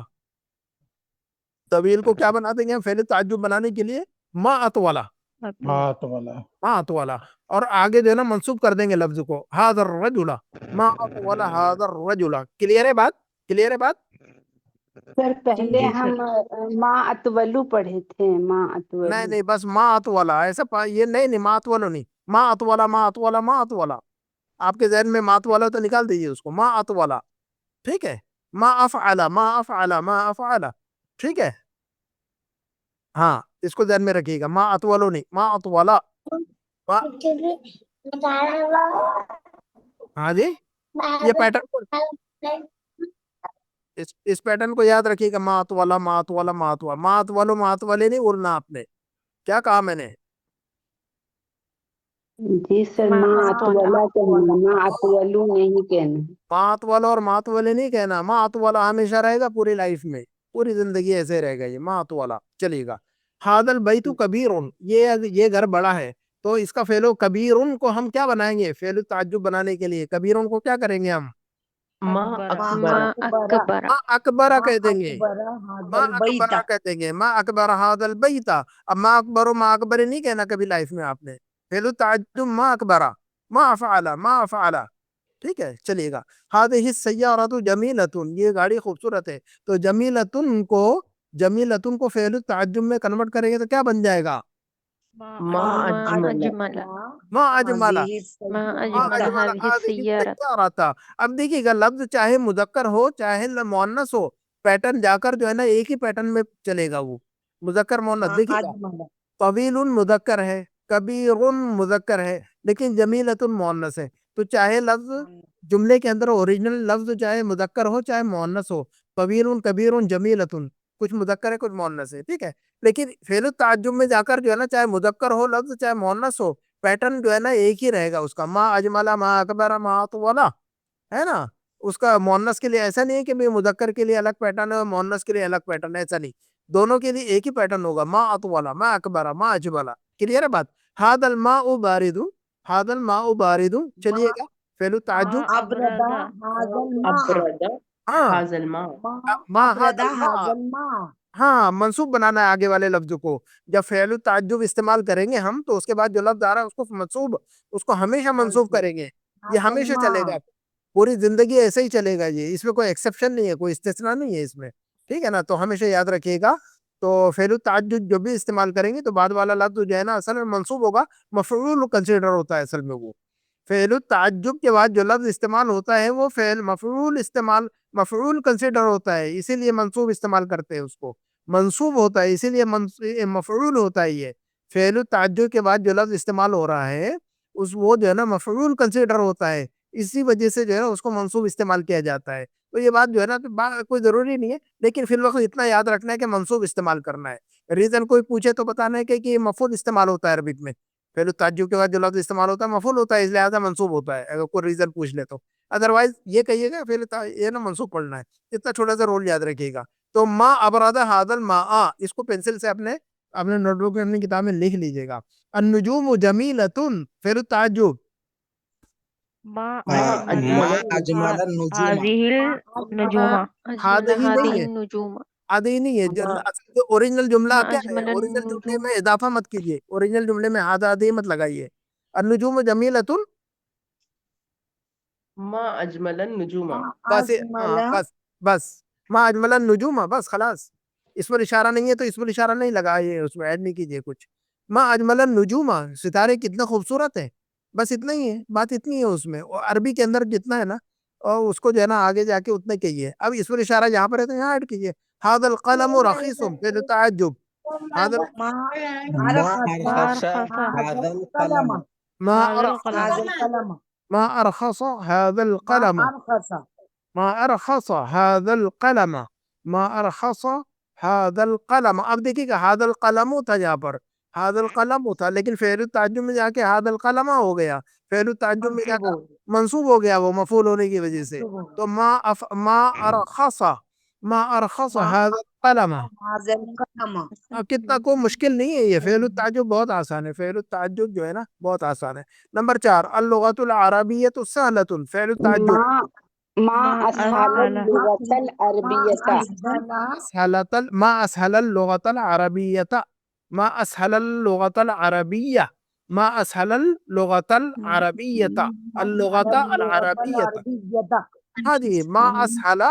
طویل کو کیا بنا دیں گے ہم فعل تعجب بنانے کے لیے؟ ما اطول. ما اطول. ما اطول. اور آگے جو ہے نا منسوب کر دیں گے لفظ کو. ھذا الرجل. ما اطول ھذا الرجل. کلیئر ہے بات؟ کلیئر ہے بات؟ سر پہلے جی ہم سر. ماں اتولو پڑھے تھے. ماں نہیں اتولو. نہیں، بس ما اطول. ایسا یہ نہیں ما اطول نہیں. ما اطول. ما اطول. ما اطول. آپ کے ذہن میں ما اطول تو نکال دیجیے اس کو. ما اطول. ٹھیک ہے. ما افعل. ما افعل. ما افعل. ٹھیک ہے. ہاں، اس کو ذہن میں رکھیے گا. ما اطول نہیں، ما اطول. ہاں جی، یہ پیٹرن اس پیٹرن کو یاد رکھیے گا. ما اطول. ما اطول. ما اطول. ما اطول. ما اطول نہیں بولنا آپ نے. کیا کہا میں نے؟ جی سر، ماں اتولا کہنا، ماں اتولو نہیں کہنا. ما اطول اور ما اطول نہیں کہنا. ما اطول ہمیشہ رہے گا پوری لائف میں، پوری زندگی ایسے رہے گا یہ ما اطول. چلیے گا. ھذا البیت کبیر. یہ گھر بڑا ہے. تو اس کا فعل کبیر کو ہم کیا بنائیں گے فعل تعجب بنانے کے لیے؟ کبیر کو کیا کریں گے ہم؟ ما اکبر. ما اکبر کہہ دیں گے. ما البیت. اکبر کہہ دیں گے. ما اکبر ھذا البیت. اب ما اکبر و ما اکبر نہیں کہنا کبھی لائف میں آپ نے. فعل تعجب ما اکبر. ما فعل. ما فعل. ٹھیک ہے چلیے گا. هذه السيارة جميلة، یہ گاڑی خوبصورت ہے. تو جمیلتن کو فعل التعجب میں کنورٹ کریں گے تو کیا بن جائے گا؟ ما أجمل ما اجمل هذه ما ما أجمل اجمل هذه هذه السيارة. السيارة. اب دیکھیے گا لفظ چاہے مذکر ہو چاہے مؤنث ہو، پیٹرن جا کر جو ہے نا ایک ہی پیٹرن میں چلے گا. وہ مذکر مؤنث دیکھیے گا، أجمل طویل مذکر ہے، کبیر مذکر ہے، لیکن جمیلۃ مؤنث ہے. تو چاہے لفظ جملے کے اندر اوریجنل لفظ چاہے مذکر ہو چاہے مؤنث ہو، طویل کبیر جمیلۃ، کچھ مذکر ہے کچھ مؤنث ہے. ٹھیک ہے، لیکن فعل التعجب میں جا کر جو ہے نا چاہے مذکر ہو لفظ چاہے مؤنث ہو، پیٹرن جو ہے نا ایک ہی رہے گا اس کا. ما اجملا، ما اکبر، ما اطولا، ہے نا. اس کا مؤنث کے لیے ایسا نہیں ہے کہ مذکر کے لیے الگ پیٹرن ہے اور مؤنث کے لیے الگ پیٹرن ہے، ایسا نہیں. دونوں کے لیے ایک ہی پیٹرن ہوگا. ما اطولا، ما اکبر، ما اجملا. کلیئر ہے بات؟ هذا الماء بارد، هذا الماء بارد. چلیے گا فعل التعجب. ما أبرد هذا الماء ہاں هذا الماء ما أبرد هذا الماء، هذا الماء ہاں منصوب بنانا ہے آگے والے لفظ کو. جب فعل التعجب استعمال کریں گے ہم تو اس کے بعد جو لفظ آ رہا ہے اس کو منصوب، اس کو ہمیشہ منصوب کریں گے. یہ هذا ہمیشہ چلے گا، الماء پوری زندگی ایسے ہی چلے گا. یہ اس میں کوئی ایکسیپشن نہیں ہے، کوئی استثناء نہیں ہے اس میں. ٹھیک ہے نا، تو ہمیشہ یاد رکھیے گا. تو فعل التعجب جو بھی استعمال کریں گے تو بعد والا لفظ جو ہے نا اصل میں منصوب ہوگا، مفعول کنسیڈر ہوتا ہے اصل میں. وہ فعل التعجب کے بعد جو لفظ استعمال ہوتا ہے وہ فعل مفعول کنسیڈر ہوتا ہے، اسی لیے منصوب استعمال کرتے ہیں اس کو. منصوب ہوتا ہے اسی لیے مفعول ہوتا ہے. یہ فعل التعجب کے بعد جو لفظ استعمال ہو رہا ہے وہ جو ہے نا مفعول کنسیڈر ہوتا ہے، اسی وجہ سے جو ہے نا اس کو منصوب استعمال کیا جاتا ہے. تو یہ بات جو ہے نا کوئی ضروری نہیں ہے، لیکن فی الوقت اتنا یاد رکھنا ہے کہ منصوب استعمال کرنا ہے. ریزن کوئی پوچھے تو بتانا ہے کہ یہ مفعول استعمال ہوتا ہے عربک میں. فعل التعجب کے بعد جو لفظ استعمال ہوتا ہے مفعول ہوتا ہے، اس لحاظ منصوب ہوتا ہے اگر کوئی ریزن پوچھ لے تو. ادروائز یہ کہیے گا یہ نا منصوب پڑھنا ہے. اتنا چھوٹا سا رول یاد رکھیے گا. تو ما ابرد هذا الماء، اس کو پینسل سے اپنے نوٹ بک میں اپنی کتاب میں لکھ لیجیے گا. النجوم جمیلۃ فعل التعجب. ما ما أجمل هذه النجوم. أجمل هذه هذه نہیں ہے، النجوم. آدھی نہیں ہے. ما اوریجنل جملہ ما کیا ہے؟ أجمل اوریجنل جملے النجوم. میں اضافہ مت کیجیے، اوریجنل جملے میں آدھی مت لگائیے. النجوم جمیلۃ، ما اجمل النجوم. بس أجمل بس ما اجمل النجوم، بس خلاص. اس پر اشارہ نہیں ہے تو اس پر اشارہ نہیں لگائیے، اس میں ایڈ نہیں کیجیے کچھ. ما اجمل النجوم، ستارے کتنے خوبصورت ہیں، بس اتنا ہی ہے، بات اتنی ہے اس میں. اور عربی کے اندر جتنا ہے نا اور اس کو جو ہے نا آگے جا کے اتنا کہیے. اب اس پر اشارہ جہاں پر ہے تو یہاں ایڈ کیجیے. هذا القلم رخيص فعل التعجب. هذا ما ما أرخص أرخص هذا هذا القلم القلم. ما هذا أرخص هذا القلم. القلم ما أرخص هذا ما القلم أرخص ما أرخص هذا القلم ما أرخص هذا القلم. اب دیکھیے کہ هذا القلم تھا یہاں پر، هذا القلم تھا، لیکن فعل التعجب میں جا کے هذا القلم ہو گیا. فعل التعجب میں جا کر منصوب ہو گیا وہ مفعول ہونے کی وجہ سے. تو ما ارخص هذا القلم. هذا القلم اب کتنا کوئی مشکل نہیں ہے، یہ فعل التعجب بہت آسان ہے. فعل التعجب جو ہے نا بہت آسان ہے. نمبر 4 اللغۃ العربیۃ سہلۃ فعل التعجب. ما اسهل اللغة العربية. ما اسهل اللغۃ العربیۃ ما اسهل اللغۃ العربیہ ما اسهل اللغۃ العربیۃ اللغۃ العربیۃ. ہاں جی، ما اسهل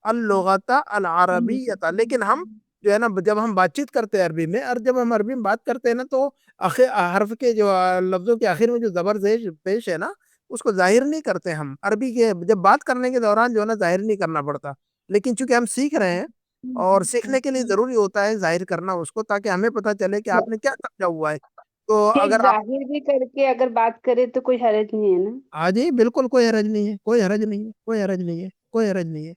اللغۃ العربیۃ. لیکن ہم جو ہے نا جب ہم بات چیت کرتے ہیں عربی میں، اور جب ہم عربی میں بات کرتے ہیں نا تو حرف کے جو لفظوں کے آخر میں جو زبر زیر پیش ہے نا اس کو ظاہر نہیں کرتے ہم. عربی کے جب بات کرنے کے دوران جو ہے نا ظاہر نہیں کرنا پڑتا، لیکن چونکہ ہم سیکھ رہے ہیں اور سیکھنے کے لیے ضروری ہوتا ہے ظاہر کرنا اس کو، تاکہ ہمیں پتہ چلے کہ آپ نے کیا سمجھا ہوا ہے. تو اگر آپ ظاہر بھی کر کے اگر بات کرے تو کوئی حرج نہیں ہے نا. ہاں جی بالکل کوئی حرج نہیں ہے، کوئی حرج نہیں ہے، کوئی حرج نہیں ہے، کوئی حرج نہیں ہے.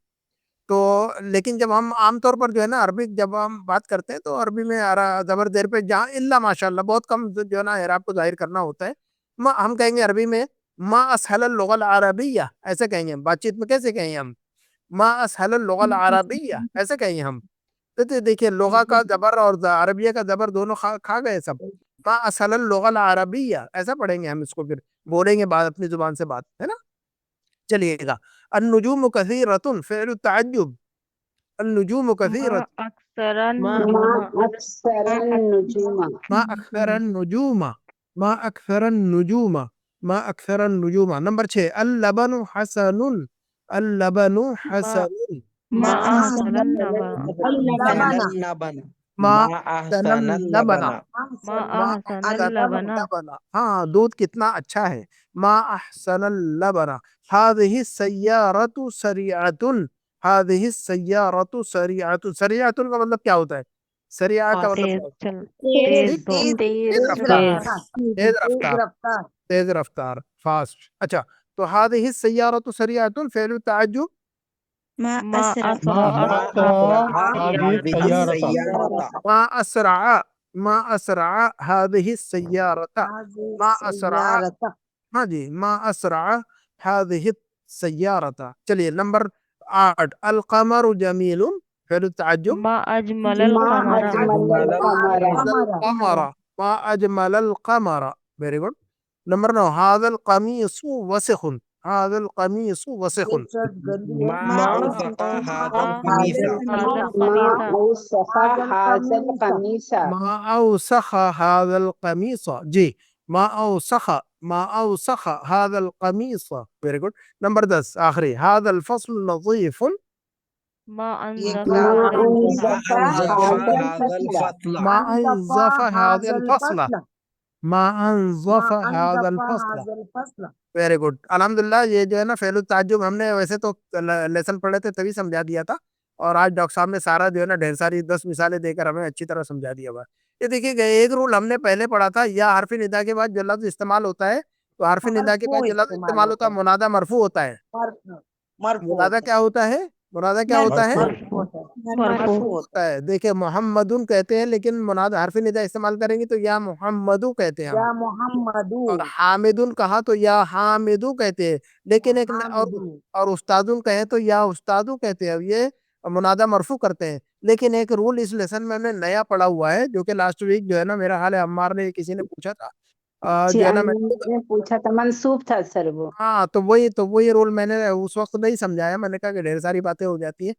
تو لیکن جب ہم عام طور پر جو ہے نا عربی جب ہم بات کرتے ہیں تو عربی میں زبر زیر پہ جہاں الا ماشاء اللہ بہت کم جو ہے نا اعراب کو ظاہر کرنا ہوتا ہے. ہم کہیں گے عربی میں ما اسهل اللغة العربیہ، ایسے کہیں گے. بات چیت میں کیسے کہیں ہم ما اسهل اللغة العربیہ ایسے کہیں ہم. تو دیکھیے لغہ کا زبر اور عربیہ کا زبر دونوں کھا گئے سب. ما اسهل اللغة العربیہ ایسا پڑھیں گے ہم اس کو، پھر بولیں گے بات اپنی زبان سے بات ہے نا. چلیے گا. النجوم کثیرۃ فعل التعجب. النجوم کثیرۃ ما أكثر ما النجوم. اکثر النجوم. ما اکثر النجوم ما اکثر النجوم ما اکثر النجوم. نمبر 6 اللبن حسن. اللبن حسن. ما ما أحسن اللبن. اللبن ما ما احسن أحسن اللبن. اللبن. ما ما أحسن احسن اللبن. اللبن. ہاں دودھ کتنا اچھا ہے. ما احسن اللبن. هذه السيارة سريعة. هذه السيارة سريعة. سريعة کا مطلب کیا ہوتا ہے؟ سریعہ کا مطلب تیز کیا ہوتا ہے؟ چل تیز دو تیز رفتار. تیز رفتار. تیز رفتار فاسٹ. اچھا تو هذه السيارة سريعة فعل تعجب. ما ما أسرع أسرع هذه السيارة. ما اسرع. ما اسرع هذه السيارة. ما اسرع. ہاں جی ما اسرع هذه السيارة. چلیے نمبر 8 القمر جمیل فعل تعجب. ما أجمل ما القمر. أجمل القمر. القمر. ما اجمل القمر. very good. نمبر 9 هذا القميص وسخ. هذا القميص وسخ. ما أوثق هذا القميص. هذا ما القميص. أوسخ هذا القميص. ما اوسخ هذا القميص. جی ما اوسخ. ما اوسخ هذا القميص. very good. نمبر 10 آخری هذا الفصل نظيف. ما أنزف ما هذا الفصل. أنزف هذا الفصل. ما انزف هذا الفصل. ما انزف هذا الفصل. ویری گڈ الحمدللہ. یہ جو ہے نا فعل التعجب ہم نے ویسے تو لیسن پڑھے تھے تبھی سمجھا دیا تھا، اور آج ڈاکٹر صاحب نے سارا جو ہے نا ڈھیر ساری 10 مثالیں دے کر ہمیں اچھی طرح سمجھا دیا ہوا ہے. یہ دیکھیے گا ایک رول ہم نے پہلے پڑھا تھا، یا حرف ندا کے بعد جو لفظ استعمال ہوتا ہے، تو حرف ندا کے بعد جو لفظ استعمال ہوتا ہے منادہ مرفوع ہوتا ہے. منادہ کیا ہوتا ہے؟ منادہ کیا ہوتا ہے؟ مرفوع. ہوتا ہے. دیکھیں محمدن کہتے ہیں لیکن منادہ حرف ندا استعمال کریں گے تو یا محمدو کہتے ہیں ہم. اور حامدن کہا تو یا حامدو کہتے ہیں، لیکن ایک اور استادن کہے تو یا استادو کہتے ہیں. یہ منادہ مرفوع کرتے ہیں. لیکن ایک رول اس لیسن میں ہم نے نیا پڑھا ہوا ہے، جو کہ لاسٹ ویک جو ہے نا میرا حال ہے عمار نے کسی نے پوچھا تھا جی جو ہے نا میں نے پوچھا تھا، منسوب تھا سر وہ. ہاں تو وہی رول میں نے اس وقت نہیں سمجھایا. میں نے کہا کہ ڈھیر ساری باتیں ہو جاتی ہیں،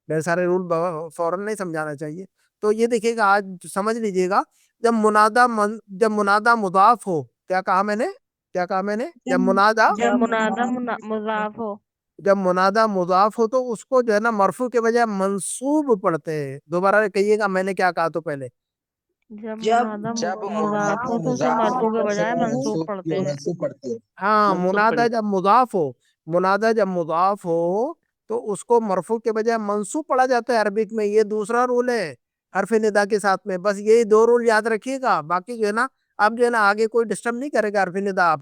ڈھیر سارے رول فوراً نہیں سمجھانا چاہیے. تو یہ دیکھیے گا آج سمجھ لیجیے گا، جب منادہ مضاف ہو، کیا کہا میں نے؟ جب منادہ جب منادہ مضاف ہو. جب منادہ مضاف ہو تو اس کو جو ہے نا مرفوع کے بجائے منصوب پڑھتے ہیں. دوبارہ کہیے گا میں نے کیا کہا تو پہلے. جب مضاف ہو تو اسے مرفوع کے بجائے منصوب پڑھتے ہیں. ہاں منادہ جب مضاف ہو تو اس کو مرفوع کے بجائے منصوب پڑھا جاتا ہے عربک میں. یہ دوسرا رول ہے حرف ندا کے ساتھ میں. بس یہی 2 رول یاد رکھیے گا. باقی جو ہے نا اب جو ہے نا آگے کوئی ڈسٹرب نہیں کرے گا حرف ندا.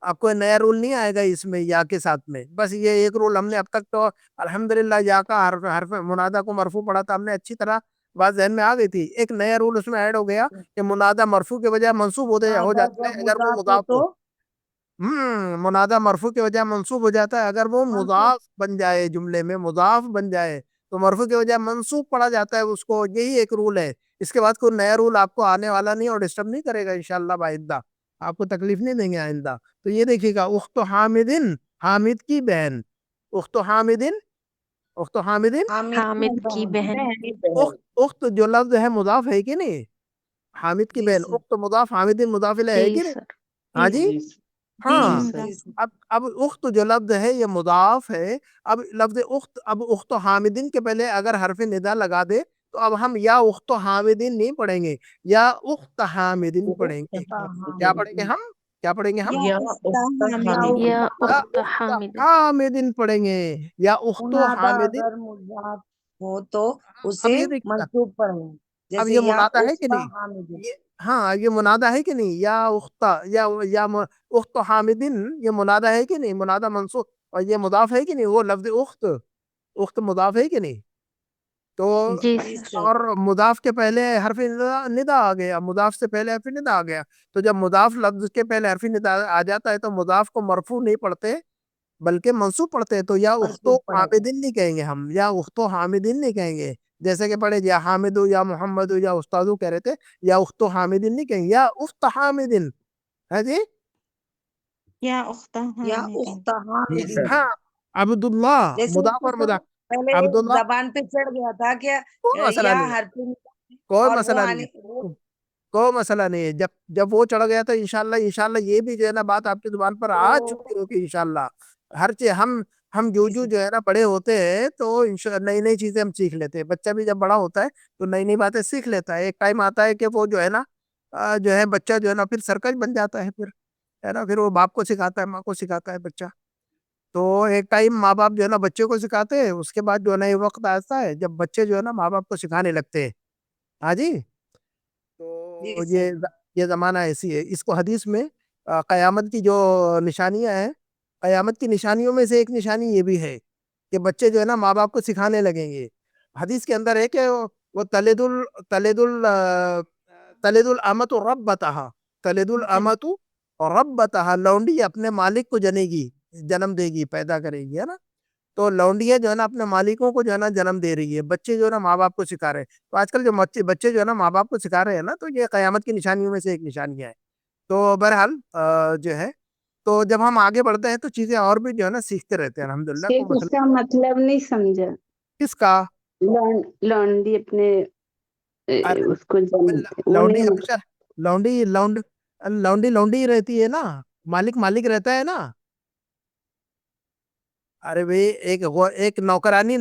آپ کو نیا رول نہیں آئے گا اس میں یا کے ساتھ میں. بس یہ ایک رول ہم نے اب تک تو الحمدللہ یا کا حرف منادہ کو مرفوع پڑھا تھا ہم نے، اچھی طرح بات ذہن میں آ گئی تھی. ایک نیا رول اس میں ایڈ ہو گیا کہ منادہ مرفوع کے بجائے منصوب ہو جاتا ہے اگر وہ مضاف ہو. منادہ مرفوع کے بجائے منصوب ہو جاتا ہے اگر وہ مضاف بن جائے، جملے میں مضاف بن جائے تو مرفوع کے بجائے منصوب پڑھا جاتا ہے اس کو. یہی ایک رول ہے. اس کے بعد کوئی نیا رول آپ کو آنے والا نہیں اور ڈسٹرب نہیں کرے گا انشاءاللہ بآئندہ. آپ کو تکلیف نہیں دیں گے آئندہ. تو یہ دیکھیے گا اخت حامدن، حامد کی بہن. اخت حامدن حامد کی بہن. اخت جو لفظ ہے مضاف ہے کہ نہیں؟ حامد کی بہن اخت مضاف، حامدن مضاف الیہ ہے جی کہ نہیں؟ سر. ہاں جی ہاں. جی اب اخت جو لفظ ہے یہ مضاف ہے. اب لفظ اخت، اب اخت حامدن کے پہلے اگر حرف ندا لگا دے تو اب ہم یا اخت حامدن نہیں پڑھیں گے، یا اخت حامدن پڑھیں گے. کیا پڑھیں گے ہم؟ یا اخت حامد. حامدن پڑھیں گے، یا اخت حامدن. ہو تو اب اسے یہ دیکھیے گا، منصوب پڑھیں. اب جیسے یہ یا منادہ ہے کہ اخت نہیں؟ حامد. ہاں یہ منادہ ہے کہ نہیں؟ یا اخت، یا اخت حامدن یہ منادہ ہے کہ نہیں؟ منادہ منصوب. اور یہ مضاف ہے کہ نہیں؟ وہ لفظ اخت مضاف ہے کہ نہیں؟ تو جی سر. اور مضاف کے پہلے حرف ندا آ گیا، مضاف سے پہلے حرف ندا آ گیا. تو جب مضاف لفظ کے پہلے حرف ندا آ جاتا ہے تو مضاف کو مرفوع نہیں پڑھتے بلکہ منصوب پڑھتے ہیں. تو یا اختو حامدن نہیں کہیں گے ہم، یا اختو حامدن نہیں کہیں گے. جیسے کہ پڑھے یا حامدو یا محمدو یا استادو کہہ رہے تھے، یا اختو حامدن نہیں کہیں گے، یا اخت حامدن ہے جی. یا اخت یا حامد. اخت حامد. ہاں عبداللہ جیسے مضاف اور مضاف. پہلے عبداللہ زبان پہ چڑھ گیا تھا کہ کوئی مسئلہ یا نہیں ہے، حرف کوئی اور مسئلہ وہ نہیں ہے. کوئی مسئلہ نہیں ہے. جب وہ چڑھ گیا تو انشاءاللہ یہ بھی جو ہے نا بات آپ کی زبان پر آ چکی ہوگی انشاءاللہ. ہر چیز ہم جو ہے نا بڑے ہوتے ہیں تو نئی نئی چیزیں ہم سیکھ لیتے ہیں. بچہ بھی جب بڑا ہوتا ہے تو نئی نئی باتیں سیکھ لیتا ہے. ایک ٹائم آتا ہے کہ وہ جو ہے نا جو ہے بچہ جو ہے نا پھر سرکش بن جاتا ہے. پھر ہے نا پھر وہ باپ کو سکھاتا ہے, ماں کو سکھاتا ہے بچہ. تو ایک ٹائم ماں باپ جو ہے نا بچے کو سکھاتے ہیں, اس کے بعد جو ہے نا یہ وقت آتا ہے جب بچے جو ہے نا ماں باپ کو سکھانے لگتے ہیں. ہاں جی. تو یہ زمانہ ایسی ہے. اس کو حدیث میں قیامت کی جو نشانیاں ہیں, قیامت کی نشانیوں میں سے ایک نشانی یہ بھی ہے کہ بچے جو ہے نا ماں باپ کو سکھانے لگیں گے. حدیث کے اندر ہے کہ وہ تلد الامت ربتہا, تلد الامت ربتہا, لونڈی اپنے مالک کو جنے گی, جنم دے گی, پیدا کرے گی, ہے نا. تو لونڈیاں جو ہے نا اپنے مالکوں کو جو ہے نا جنم دے رہی ہے. بچے جو ہے نا ماں باپ کو سکھا رہے ہیں. تو آج کل جو بچے جو ہے نا ماں باپ کو سکھا رہے ہیں نا, تو یہ قیامت کی نشانیوں میں سے ایک نشانی ہے. تو بہرحال جو ہے تو جب ہم آگے بڑھتے ہیں تو چیزیں اور بھی جو ہے نا سیکھتے رہتے ہیں الحمدللہ. شیخ اس کا مطلب نہیں سمجھا. کس کا؟ لونڈی اپنے اس کو وہ لونڈی نہیں ہمیشہ لونڈی ہی رہتی ہے نا, مالک رہتا ہے نا. ارے بھئی ایک نوکرانی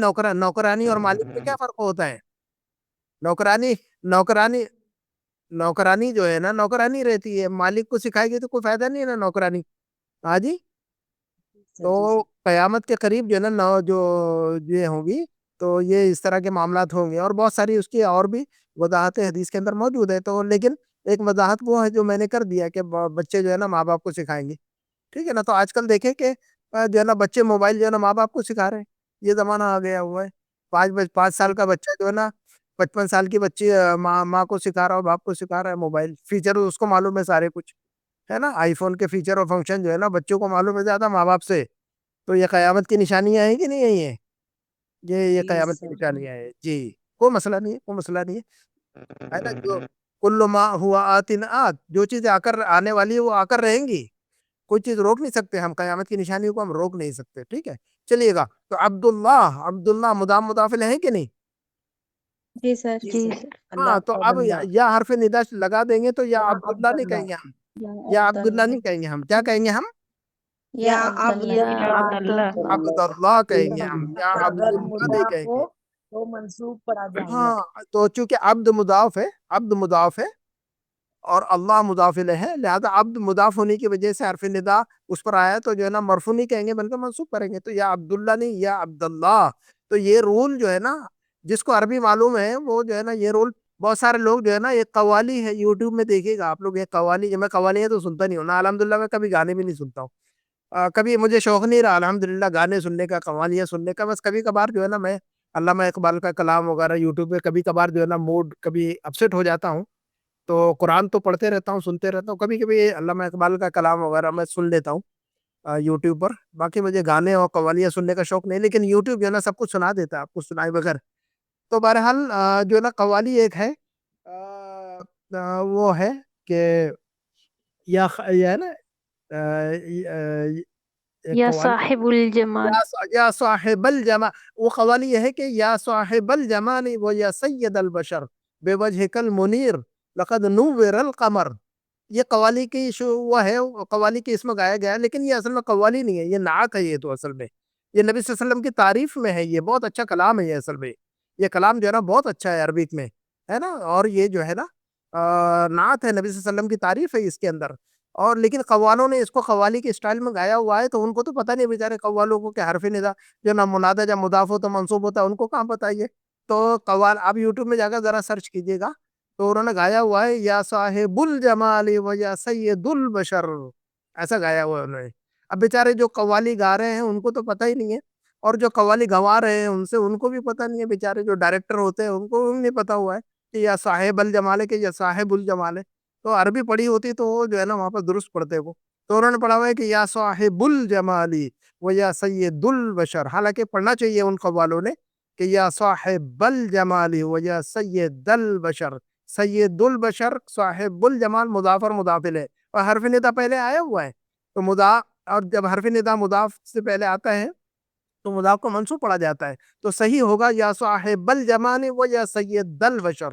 اور مالک میں کیا فرق ہوتا ہے؟ نوکرانی جو ہے نا نوکرانی رہتی ہے, مالک کو سکھائے گی تو کوئی فائدہ نہیں ہے نا نوکرانی. ہاں جی. تو قیامت کے قریب جو ہے نا جو یہ ہوں گی تو یہ اس طرح کے معاملات ہوں گے, اور بہت ساری اس کی اور بھی وضاحتیں حدیث کے اندر موجود ہے. تو لیکن ایک وضاحت وہ ہے جو میں نے کر دیا کہ بچے جو ہے نا ماں باپ کو سکھائیں گے, ٹھیک ہے نا. تو آج کل دیکھیں کہ جو ہے نا بچے موبائل جو ہے نا ماں باپ کو سکھا رہے ہیں. یہ زمانہ آ گیا ہوا ہے. 5 سال کا بچہ جو ہے نا 55 سال کی بچی ماں کو سکھا رہا ہے, باپ کو سکھا رہا ہے. موبائل فیچر اس کو معلوم ہے سارے کچھ, ہے نا. آئی فون کے فیچر اور فنکشن جو ہے نا بچوں کو معلوم ہے زیادہ ماں باپ سے. تو یہ قیامت کی نشانیاں ہیں کہ نہیں ہیں؟ یہ قیامت کی نشانیاں ہیں جی. کوئی مسئلہ نہیں ہے, کوئی مسئلہ نہیں ہے نا. جو کل ما ہوا آتن آت, جو چیزیں آ کر آنے والی ہے وہ آ کر رہیں گی. کوئی چیز روک نہیں سکتے ہم, قیامت کی نشانیوں کو ہم روک نہیں سکتے. ٹھیک ہے, چلیے گا. تو عبداللہ مضاف مضاف ہیں کہ نہیں؟ جی سر. ہاں, تو اب یا حرف ندا لگا دیں گے تو یا عبداللہ نہیں کہیں گے ہم, یا عبداللہ نہیں کہیں گے ہم. کیا کہیں گے ہم؟ یا عبداللہ. عبداللہ کہیں گے ہم, یا اگر عبداللہ نہیں مضاف کہیں ہو گے. تو منصوب پر آ جائیں گے. ہاں, تو چونکہ عبد مضاف ہے اور اللہ مضاف الیہ ہے, لہذا عبد مضاف ہونے کی وجہ سے حرف ندا اس پر آیا تو جو ہے نا مرفوع نہیں کہیں گے بلکہ منصوب کریں گے. تو یا عبداللہ نہیں, یا عبداللہ. تو یہ رول جو ہے نا جس کو عربی معلوم ہے وہ جو ہے نا یہ رول بہت سارے لوگ جو ہے نا, یہ قوالی ہے یوٹیوب میں دیکھیے گا آپ لوگ. یہ قوالی, جب میں قوالی ہے تو سنتا نہیں ہوں نا الحمدللہ, میں کبھی گانے بھی نہیں سنتا ہوں. کبھی مجھے شوق نہیں رہا الحمدللہ گانے سننے کا, قوالیاں سننے کا. بس کبھی کبھار جو ہے نا میں علامہ اقبال کا کلام وغیرہ یوٹیوب پہ کبھی کبھار جو ہے نا موڈ کبھی اپسیٹ ہو جاتا ہوں تو قرآن تو پڑھتے رہتا ہوں, سنتے رہتا ہوں. کبھی کبھی علامہ اقبال کا کلام وغیرہ میں سن لیتا ہوں یوٹیوب پر. باقی مجھے گانے اور قوالیاں سننے کا شوق نہیں, لیکن یوٹیوب جو ہے نا سب کچھ سنا دیتا ہے آپ کو سنائے بغیر. تو بہرحال جو ہے نا قوالی ایک ہے, وہ ہے کہ یا ہے نا یا صاحب الجمال. یا صاحب الجمال. وہ قوالی یہ ہے کہ یا صاحب الجمال و یا سید البشر بے وجہ کل منیر لقد نور القمر. یہ قوالی کی وہ ہے, قوالی کے اس میں گایا گیا ہے, لیکن یہ اصل میں قوالی نہیں ہے, یہ نعت ہے. یہ تو اصل میں یہ نبی صلی اللہ علیہ وسلم کی تعریف میں ہے. یہ بہت اچھا کلام ہے. یہ اصل میں یہ کلام جو ہے نا بہت اچھا ہے عربک میں, ہے نا. اور یہ جو ہے نا نعت ہے, نبی صلی اللہ علیہ وسلم کی تعریف ہے اس کے اندر. اور لیکن قوالوں نے اس کو قوالی کے اسٹائل میں گایا ہوا ہے, تو ان کو تو پتہ نہیں بیچارے قوالوں کو کہ حرف ندا جو نا منادہ جب مضاف ہو تو منصوب ہوتا ہے, ان کو کہاں پتہ ہے یہ. تو قوال آپ یوٹیوب میں جا کر ذرا سرچ کیجئے گا تو انہوں نے گایا ہوا ہے یا صاحب الجمال و یا سید البشر, ایسا گایا ہوا ہے انہوں نے. اب بیچارے جو قوالی گا رہے ہیں ان کو تو پتہ ہی نہیں ہے, اور جو قوالی گوا رہے ہیں ان کو بھی پتہ نہیں ہے. بیچارے جو ڈائریکٹر ہوتے ہیں ان کو بھی نہیں پتہ ہوا ہے کہ یا صاحب الجمال ہے کہ یا صاحب الجمال ہے. تو عربی پڑھی ہوتی تو وہ جو ہے نا وہاں پر درست پڑھتے وہ. تو انہوں نے پڑھا ہوا ہے کہ یا صاحب الجمالی و یا سید البشر. حالانکہ پڑھنا چاہیے ان قوالوں نے کہ یا صاحب الجمالی و یا سید البشر. سید البشر, صاحب الجمال مضاف اور مضاف الیہ, اور حرف ندا پہلے آیا ہوا ہے. تو مضاف, اور جب حرف ندا مضاف سے پہلے آتا ہے تو مضاف کو منصوب پڑھا جاتا ہے. تو صحیح ہوگا یا صاحب الجمال و یا سید البشر.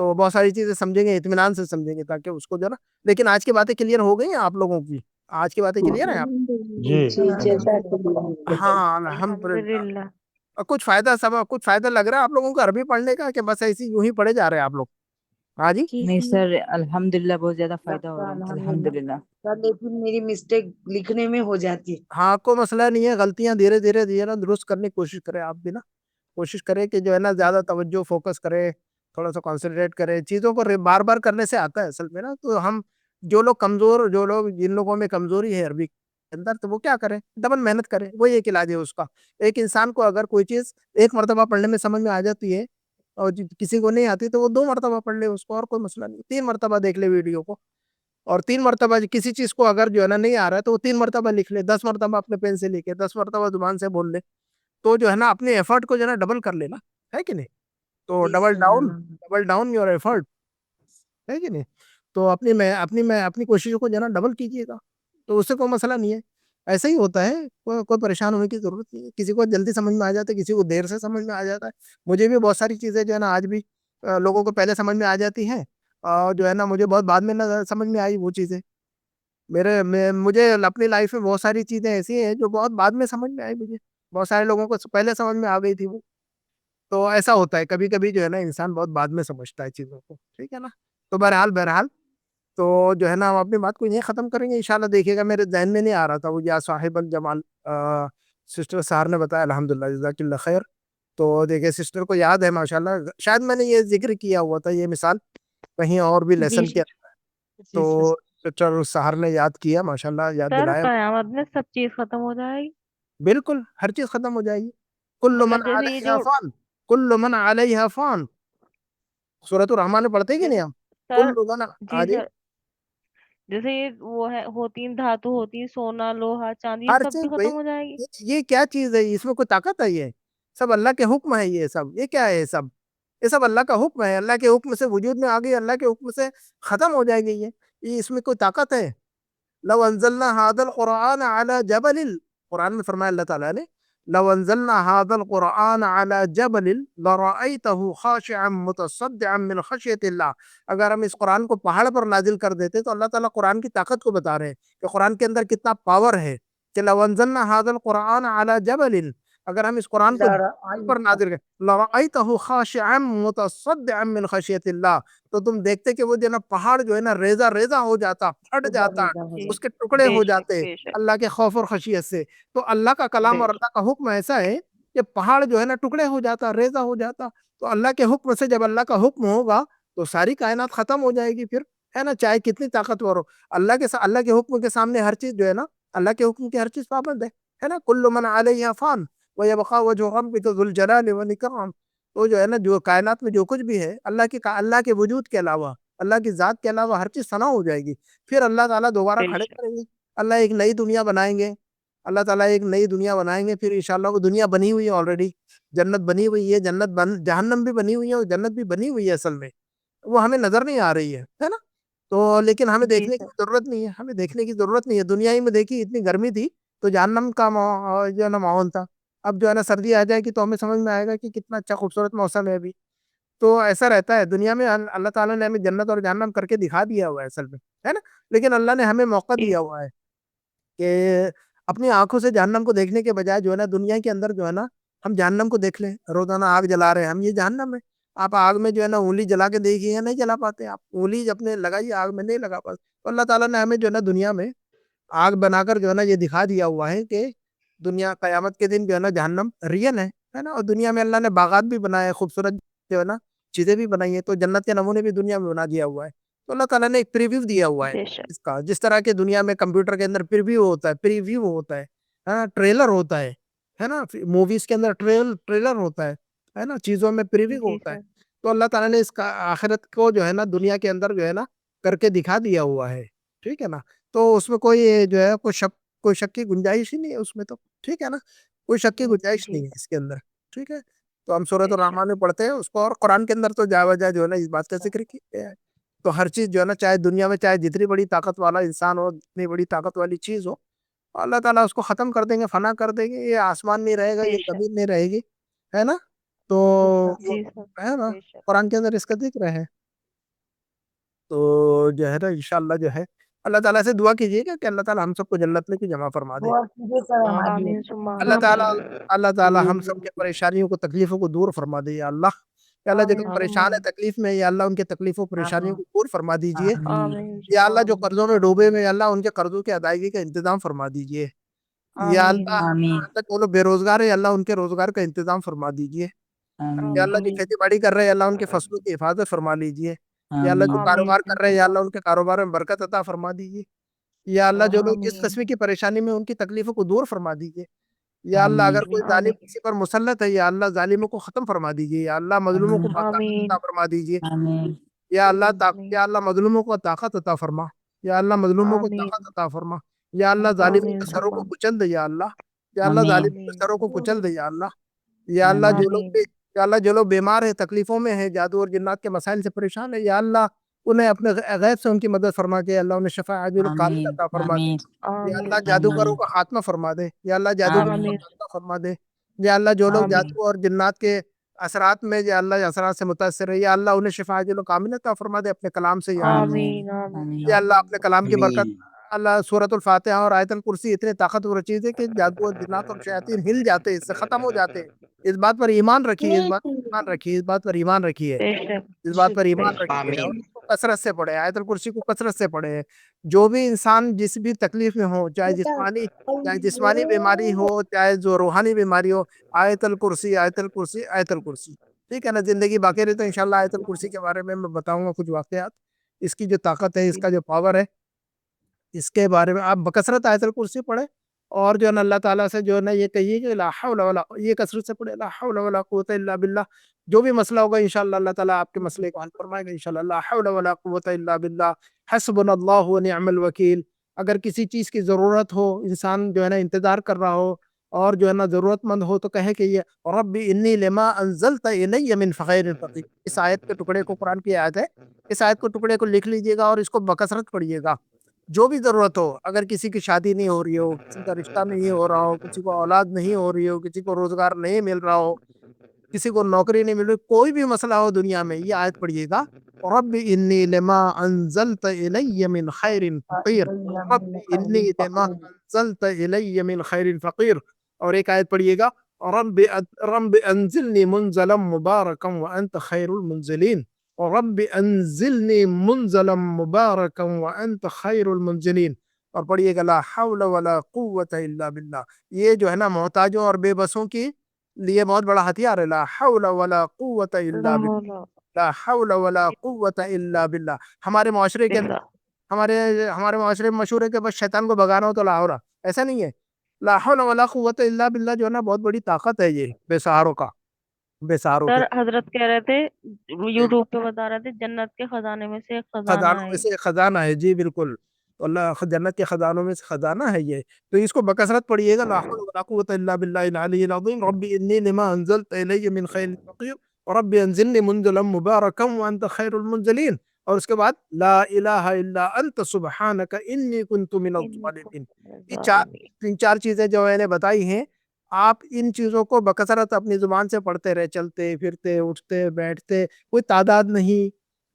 تو بہت ساری چیزیں سمجھیں گے، اطمینان سے سمجھیں گے تاکہ اس کو جو ہے نا. لیکن آج کی باتیں کلیئر ہو گئی ہیں آپ لوگوں کی؟ آج کی باتیں کلیئر ہیں آپ؟ جی جیسا کہ ہاں الحمدللہ. الحمدللہ. کچھ فائدہ لگ رہا ہے آپ لوگوں کو عربی پڑھنے کا کہ بس ایسی یوں ہی پڑھے جا رہے ہیں آپ لوگ؟ ہاں جی نہیں سر الحمدللہ بہت زیادہ فائدہ ہو رہا ہے الحمدللہ. سر لیکن میری مسٹیک لکھنے میں ہو جاتی ہے. ہاں کوئی مسئلہ نہیں ہے، غلطیاں دھیرے دھیرے نا درست کرنے کی کوشش کریں آپ بھی نا. کوشش کریں کہ جو ہے نا زیادہ توجہ فوکس کرے، تھوڑا سا کانسنٹریٹ کرے چیزوں کو بار بار کرنے سے آتا ہے اصل میں نا. تو ہم جو لوگ جن لوگوں میں کمزوری ہے عربی کے اندر تو وہ کیا کریں، ڈبل محنت کریں، وہی ایک علاج ہے اس کا. ایک انسان کو اگر کوئی چیز ایک مرتبہ پڑھنے میں سمجھ میں آ جاتی ہے اور کسی کو نہیں آتی تو وہ 2 مرتبہ پڑھ لے اس کو، اور کوئی مسئلہ نہیں. 3 مرتبہ دیکھ لے ویڈیو کو، اور 3 مرتبہ کسی چیز کو اگر جو ہے نا نہیں آ رہا ہے تو وہ 3 مرتبہ لکھ لے، 10 مرتبہ اپنے پین سے لکھے، 10 مرتبہ زبان سے بول لے. تو جو ہے نا اپنے ایفرٹ کو جو ہے نا ڈبل کر لینا، ہے کہ نہیں؟ تو ڈبل ڈاؤن یور ایفرٹ، ہے کہ نہیں؟ تو اپنی کوششوں کو جو ہے نا ڈبل کیجیے گا تو اس سے کوئی مسئلہ نہیں ہے. ایسا ہی ہوتا ہے، کوئی پریشان ہونے کی ضرورت نہیں ہے. کسی کو جلدی سمجھ میں آ جاتا ہے، کسی کو دیر سے سمجھ میں آ جاتا ہے. مجھے بھی بہت ساری چیزیں جو ہے نا آج بھی لوگوں کو پہلے سمجھ میں آ جاتی ہیں، اور جو ہے نا مجھے بہت بعد میں نہ سمجھ میں آئی وہ چیزیں. مجھے اپنی لائف میں بہت ساری چیزیں ایسی ہیں جو بہت بعد میں سمجھ میں آئی مجھے. بہت سارے لوگوں کو پہلے سمجھ میں آ گئی تھی وہ. تو ایسا ہوتا ہے کبھی کبھی جو ہے نا انسان بہت بعد میں سمجھتا ہے چیزوں کو، ٹھیک ہے نا. تو بہرحال تو جو ہے نا ہم اپنی بات کو یہیں ختم کریں گے انشاءاللہ. دیکھیے گا میرے ذہن میں نہیں آ رہا تھا وہ یا صاحب الجمال سسٹر سہار نے بتایا، الحمدللہ جزاک اللہ خیر. تو دیکھیے سسٹر کو یاد ہے ماشاءاللہ، شاید میں نے یہ ذکر کیا ہوا تھا یہ مثال کہیں اور بھی لیسن جی کیا. تو سسٹر سہار نے یاد کیا ماشاءاللہ، یاد سر دلایا. قیامت میں سب چیز ختم ہو جائے گی. بالکل ہر چیز ختم ہو جائے گی. کل من مطلب جیسے یہ علیہا جو فان، کل من علیہا فان. سورۃ الرحمن میں پڑھتے کہ نہیں ہم؟ سر کل من جی آجی سر جیسے یہ وہ ہے ہوتی ہیں دھاتو ہوتی ہیں سونا لوہا چاندی یہ ہر سب چیز بھی بھائی، ختم ہو جائے گی. یہ کیا چیز ہے؟ اس میں کوئی طاقت ہے؟ یہ سب اللہ کے حکم ہے. یہ کیا ہے؟ یہ سب اللہ کا حکم ہے. اللہ کے حکم سے وجود میں آ گئی، اللہ کے حکم سے ختم ہو جائے گی. یہ اس میں کوئی طاقت ہے؟ لو انزلنا هذا القرآن على جبل، قرآن میں فرمایا اللہ تعالیٰ نے لو انزلنا هذا القرآن على جبل لرأيته خاشعا متصدعا من خشية اللہ. اگر ہم اس قرآن کو پہاڑ پر نازل کر دیتے تو اللہ تعالیٰ قرآن کی طاقت کو بتا رہے ہیں کہ قرآن کے اندر کتنا پاور ہے. کہ لو انزلنا هذا القرآن على جبل، اگر ہم اس قرآن کو پر نازل کریں لرأيته خاشعا متصدعا من خشية اللہ، تو تم دیکھتے کہ وہ جو ہے نا پہاڑ جو ہے نا ریزہ ہو جاتا، پھٹ جاتا، جی اس کے ٹکڑے بے ہو شک جاتے بے شک اللہ کے خوف اور خشیت سے. تو اللہ کا کلام بے اور اللہ کا حکم ایسا ہے کہ پہاڑ جو ہے نا ٹکڑے ہو جاتا، ریزہ ہو جاتا. تو اللہ کے حکم سے جب اللہ کا حکم ہوگا تو ساری کائنات ختم ہو جائے گی پھر، ہے نا. چاہے کتنی طاقتور ہو، اللہ کے حکم کے سامنے ہر چیز جو ہے نا، اللہ کے حکم کی ہر چیز پابند ہے نا. کل من علیہا فان ویبقى وجہ ربک ذو الجلال والاکرام. تو جو ہے نا جو کائنات میں جو کچھ بھی ہے اللہ کے وجود کے علاوہ، اللہ کی ذات کے علاوہ ہر چیز فنا ہو جائے گی. پھر اللہ تعالیٰ دوبارہ بے کھڑے شک کریں گے. اللہ ایک نئی دنیا بنائیں گے. اللہ تعالیٰ ایک نئی دنیا بنائیں گے. پھر انشاءاللہ وہ دنیا بنی ہوئی ہے آلریڈی، جنت بنی ہوئی ہے، جہنم بھی بنی ہوئی ہے اور جنت بھی بنی ہوئی ہے. اصل میں وہ ہمیں نظر نہیں آ رہی ہے نا. تو لیکن ہمیں جی دیکھنے کی سر ضرورت نہیں ہے، ہمیں دیکھنے کی ضرورت نہیں ہے. دنیا ہی میں دیکھی اتنی گرمی تھی تو جہنم کا جو ہے نا ماحول تھا. اب جو ہے نا سردی آ جائے گی تو ہمیں سمجھ میں آئے گا کہ کتنا اچھا خوبصورت موسم ہے ابھی. تو ایسا رہتا ہے دنیا میں. اللہ تعالیٰ نے ہمیں جنت اور جہنم کر کے دکھا دیا ہوا ہے اصل میں، ہے نا. لیکن اللہ نے ہمیں موقع جی دیا ہوا ہے کہ اپنی آنکھوں سے جہنم کو دیکھنے کے بجائے جو ہے نا دنیا کے اندر جو ہے نا ہم جہنم کو دیکھ لیں. روزانہ آگ جلا رہے ہیں ہم، یہ جہنم ہے. آپ آگ میں جو ہے نا انگلی جلا کے دیکھیے یا نہیں جلا پاتے، آپ انگلی اپنے لگائیے آگ میں نہیں لگا پاتے. تو اللہ تعالیٰ نے ہمیں جو ہے نا دنیا میں آگ بنا کر جو ہے نا یہ دکھا دیا ہوا ہے کہ دنیا قیامت کے دن جو ہے نا جہنم ریئل ہے نا. اور دنیا میں اللہ نے باغات بھی بنائے، خوبصورت جو ہے نا چیزیں بھی بنائی ہیں. تو جنت کے نمونے بھی دنیا میں بنا دیا ہوا ہے. تو اللہ تعالیٰ نے ایک پریویو دیا ہوا ہے بے شک اس کا، جس طرح کے دنیا میں کمپیوٹر کے اندر پریویو ہوتا ہے ہاں، ٹریلر ہوتا ہے نا. موویز کے اندر ٹریلر ہوتا ہے نا، چیزوں میں پریویو جی ہوتا ہے. سر تو اللہ تعالیٰ نے اس کا آخرت کو جو ہے نا دنیا کے اندر جو ہے نا کر کے دکھا دیا ہوا ہے، ٹھیک ہے نا. تو اس میں کوئی جو ہے کوئی شک کی گنجائش ہی نہیں ہے اس میں. تو ٹھیک ہے نا، کوئی شک کی گنجائش جی نہیں ہے اس کے اندر، ٹھیک ہے. تو ہم سورۃ بے شک الرحمن میں پڑھتے ہیں اس کو، اور قرآن کے اندر تو جا وجہ جو ہے نا اس بات کا ذکر کیا ہے. تو ہر چیز جو ہے نا چاہے دنیا میں چاہے جتنی بڑی طاقت والا انسان ہو، جتنی بڑی طاقت والی چیز ہو، اللہ تعالیٰ اس کو ختم کر دیں گے، فنا کر دیں گے. یہ آسمان نہیں رہے گا، بے یہ شک زمین نہیں رہے گی، ہے نا. تو جی سر ہے نا بے شک قرآن کے اندر اس کا ذکر ہے. تو جو ہے نا انشاءاللہ جو ہے اللہ تعالیٰ سے دعا کیجیے گا کہ اللہ تعالیٰ ہم سب کو جنت میں کی جمع فرما دے. دعا کیجیے سر ہماری. آمین ثم اللہ تعالیٰ ہم سب کے پریشانیوں کو تکلیفوں کو دور فرما دے یا اللہ. یا اللہ جو لوگ پریشان ہے تکلیف میں یا اللہ ان کے تکلیفوں پریشانیوں کو دور فرما دیجیے. آمین یا اللہ جو قرضوں میں ڈوبے ہوئے یا اللہ ان کے قرضوں کی ادائیگی کا انتظام فرما دیجیے. یا اللہ آمین جو لوگ بے روزگار ہے یا اللہ ان کے روزگار کا انتظام فرما دیجیے. یا اللہ جو کھیتی باڑی کر رہے ہیں یا اللہ ان کے فصلوں کی حفاظت فرما لیجیے. یا اللہ جو آمین. کاروبار کر رہے ہیں یا اللہ ان کے کاروبار میں برکت عطا فرما دیجیے. یا اللہ جو لوگ جس قسم کی پریشانی میں ان کی تکلیفوں کو دور فرما دیجیے. یا اللہ اگر کوئی ظالم کسی پر مسلط ہے یا اللہ ظالموں کو ختم فرما دیجیے. یا اللہ مظلوموں کو طاقت عطا فرما دیجیے. یا اللہ مظلوموں کو طاقت عطا فرما. یا اللہ مظلوموں کو طاقت عطا فرما. یا اللہ ظالموں کے سروں کو کچل دے یا اللہ. یا اللہ ظالموں کے سروں کو کچل دے یا اللہ. یا اللہ یا اللہ جو لوگ بیمار ہیں تکلیفوں میں ہیں جادو اور جنات کے مسائل سے پریشان ہیں یا اللہ انہیں اپنے غیب سے ان کی مدد فرما کے اللہ انہیں شفا عاجل و کامل عطا فرما دے. یا اللہ جادوگروں کا خاتمہ فرما دے. یا اللہ جادوگروں کا خاتمہ فرما دے. یا اللہ جو لوگ جادو اور جنات کے اثرات میں یا اللہ اثرات سے متاثر ہے یا اللہ انہیں شفا عاجل و کامل عطا فرما دے اپنے کلام سے یا یا اللہ اپنے کلام کی برکت. اللہ سورۃ الفاتحہ اور آیت الکرسی اتنے طاقتور چیز ہے کہ جادو اور جنات اور شیاطین ہل جاتے اس سے ختم ہو جاتے. اس بات پر ایمان رکھیے. اس بات پر ایمان رکھیے. اس بات پر ایمان رکھیے اور اس کو کثرت سے پڑھے. آیت الکرسی کو کثرت سے پڑھے. جو بھی انسان جس بھی تکلیف میں ہو چاہے جسمانی بیماری ہو چاہے جو روحانی بیماری ہو آیت الکرسی آیت الکرسی آیت الکرسی. ٹھیک ہے نا. زندگی باقی رہی تو انشاءاللہ آیت الکرسی کے بارے میں بتاؤں گا کچھ واقعات. اس کی جو طاقت ہے اس کا جو پاور ہے اس کے بارے میں آپ بکثرت آیت الکرسی پڑھیں. اور جو ہے نا اللہ تعالیٰ سے جو ہے نا یہ کہیے کہ لا حول ولا یہ کثرت سے پڑھے لا حول ولا قوت الا باللہ. جو بھی مسئلہ ہوگا انشاءاللہ اللہ تعالیٰ آپ کے مسئلے کو حل فرمائے گا انشاءاللہ. لا حول ولا قوت الا باللہ حسبنا اللہ ونعم الوکیل. اگر کسی چیز کی ضرورت ہو انسان جو ہے نا انتظار کر رہا ہو اور جو ہے نا ضرورت مند ہو تو کہے کہ یہ رب انی لما انزلت الی من خیر فقیر. اس آیت کے ٹکڑے کو قرآن کی آیت ہے. اس آیت کو ٹکڑے کو لکھ لیجئے گا اور اس کو بکثرت پڑھیے گا. جو بھی ضرورت ہو اگر کسی کی شادی نہیں ہو رہی ہو کسی کا رشتہ نہیں ہو رہا ہو کسی کو اولاد نہیں ہو رہی ہو کسی کو روزگار نہیں مل رہا ہو کسی کو نوکری نہیں مل رہی کوئی بھی مسئلہ ہو دنیا میں یہ آیت پڑھیے گا. رب انی لما انزلت الی من خیر فقیر. رب انی لما انزلت الی من خیر فقیر. اور ایک آیت پڑھیے گا رب انزلنی منزلا مبارکا وانت خیر المنزلین. رب انزلنی منزلا مبارکا وانت خیر المنزلین. اور پڑھیے گا لا حول ولا قوت الا باللہ. یہ جو ہے نا محتاجوں اور بے بسوں کے لیے بہت بڑا ہتھیار ہے. لا حول ولا قوت الا باللہ. لا حول ولا قوت الا باللہ. ہمارے معاشرے کے ہمارے معاشرے میں مشہور ہے کہ بس شیطان کو بھگانا ہو تو لاہورا. ایسا نہیں ہے. لا حول ولا قوت الا باللہ جو ہے نا بہت بڑی طاقت ہے یہ بے سہاروں کا بے سہاروں سر کے حضرت کہہ رہے تھے یوٹیوب پہ بتا رہے تھے جنت کے خزانے میں سے ایک خزانہ خزانوں ہے. میں سے ایک خزانہ ہے. جی بالکل. اللہ جنت کے خزانوں میں سے خزانہ ہے یہ. تو اس کو بکثرت پڑھیے گا لا حول ولا قوت الا باللہ العلی العظیم. رب انی لما انزلت الی من خیر فقیر رب انزلنی منزلا مبارکا وانت خیر المنزلین. اور اس کے بعد لا الہ الا انت سبحانک انی کنت من الظالمین. تین چار چیزیں جو میں نے بتائی ہیں آپ ان چیزوں کو بکثرت اپنی زبان سے پڑھتے رہے. چلتے پھرتے اٹھتے بیٹھتے کوئی تعداد نہیں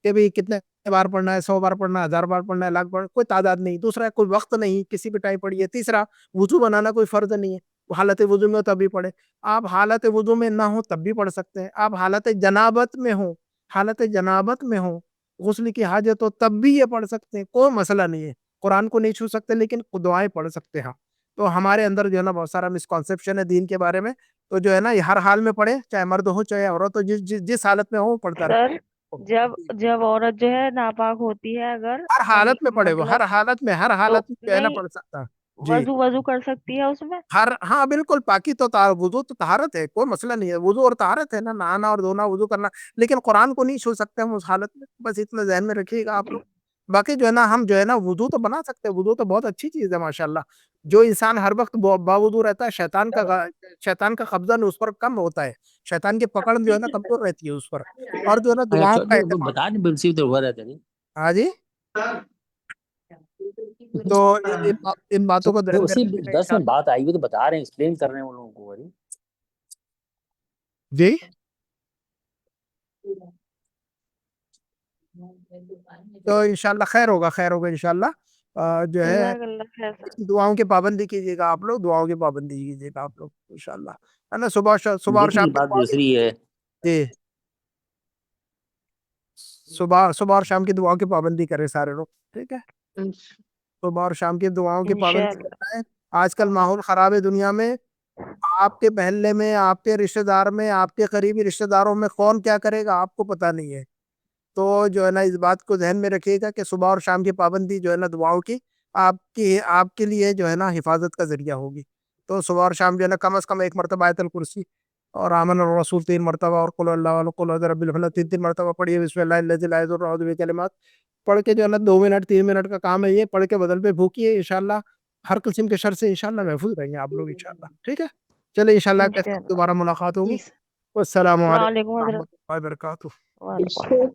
کہ بھی کتنے بار پڑھنا ہے 100 بار پڑھنا ہے 1000 بار پڑھنا ہے لاکھ بار کوئی تعداد نہیں. دوسرا کوئی وقت نہیں کسی بھی ٹائم پڑھیے. تیسرا وضو بنانا کوئی فرض نہیں ہے. حالت وضو میں ہو تب بھی پڑھے. آپ حالت وضو میں نہ ہو تب بھی پڑھ سکتے ہیں. آپ حالت جنابت میں ہو غسل کی حاجت ہو تب بھی یہ پڑھ سکتے ہیں. کوئی مسئلہ نہیں ہے. قرآن کو نہیں چھو سکتے لیکن دعائیں پڑھ سکتے ہیں. تو ہمارے اندر جو ہے نا بہت سارا مسکانسیپشن ہے دین کے بارے میں. تو جو ہے نا یہ ہر حال میں پڑھے چاہے مرد ہو چاہے عورت ہو جس حالت میں ہو پڑھتا رہے. جب عورت جو ہے ناپاک ہوتی ہے اگر ہر حالت میں پڑھے وہ ہر حالت میں جو ہے نا پڑھ سکتا. وضو کر سکتی ہے اس میں. ہاں بالکل. پاکی تو وضو تو طہارت ہے. کوئی مسئلہ نہیں ہے. وضو اور طہارت ہے نا نہانا اور دھونا وضو کرنا. لیکن قرآن کو نہیں چھو سکتے ہم اس حالت میں. بس اتنا ذہن میں رکھیے گا آپ لوگ. باقی جو ہے نا ہم جو ہے نا وضو تو بنا سکتے ہیں. وضو تو بہت اچھی چیز ہے ماشاءاللہ. جو انسان ہر وقت باوضو رہتا ہے شیطان کا قبضہ اس پر کم ہوتا ہے. شیطان کی پکڑ جو ہے نا کمزور رہتی ہے اس پر. اور جو ہے نا دعاؤں کا اہتمام. ہاں جی. تو ان باتوں کو 10 منٹ بات آئی ہوئی تو بتا رہے ہیں ایکسپلین کر رہے ہیں وہ لوگوں کو. جی تو انشاءاللہ خیر ہوگا انشاءاللہ. جو ہے جزاک اللہ خیر سر. دعاؤں کی پابندی کیجیے گا آپ لوگ, دعاؤں کی پابندی کیجیے گا آپ لوگ انشاءاللہ, ہے نا. صبح اور دیکھیے شام بات دوسری ہے. جی صبح اور شام کی دعاؤں کی پابندی کریں سارے لوگ, ٹھیک ہے. صبح اور شام کی دعاؤں کی پابندی انشاءاللہ. کرنا ہے. آج کل ماحول خراب ہے دنیا میں, آپ کے محلے میں, آپ کے رشتہ دار میں, آپ کے قریبی رشتہ داروں میں کون کیا کرے گا آپ کو پتہ نہیں ہے. تو جو ہے نا اس بات کو ذہن میں رکھیے گا کہ صبح اور شام کی پابندی جو ہے نا دعاؤں کی آپ کے لیے جو ہے نا حفاظت کا ذریعہ ہوگی. تو صبح اور شام جو ہے نا کم از کم 1 مرتبہ آیت الکرسی اور آمن الرسول 3 مرتبہ اور قل اللہ و قل اعوذ برب الفلق 3 مرتبہ پڑھیے. بسم اللہ الذی لا یضر مع اسمہ کلمات پڑھ کے جو ہے نا 2 منٹ 3 منٹ کا کام ہے, یہ پڑھ کے بدل پہ بھوکیے. انشاءاللہ ہر قسم کے شر سے انشاءاللہ محفوظ رہیں گے آپ لوگ انشاءاللہ, ٹھیک ہے. چلے انشاءاللہ دوبارہ ملاقات ہوگی. جی والسلام السلام علیکم علیکم ورحمۃ حضرت. اللہ وبرکاتہ. وعلیکم السلام.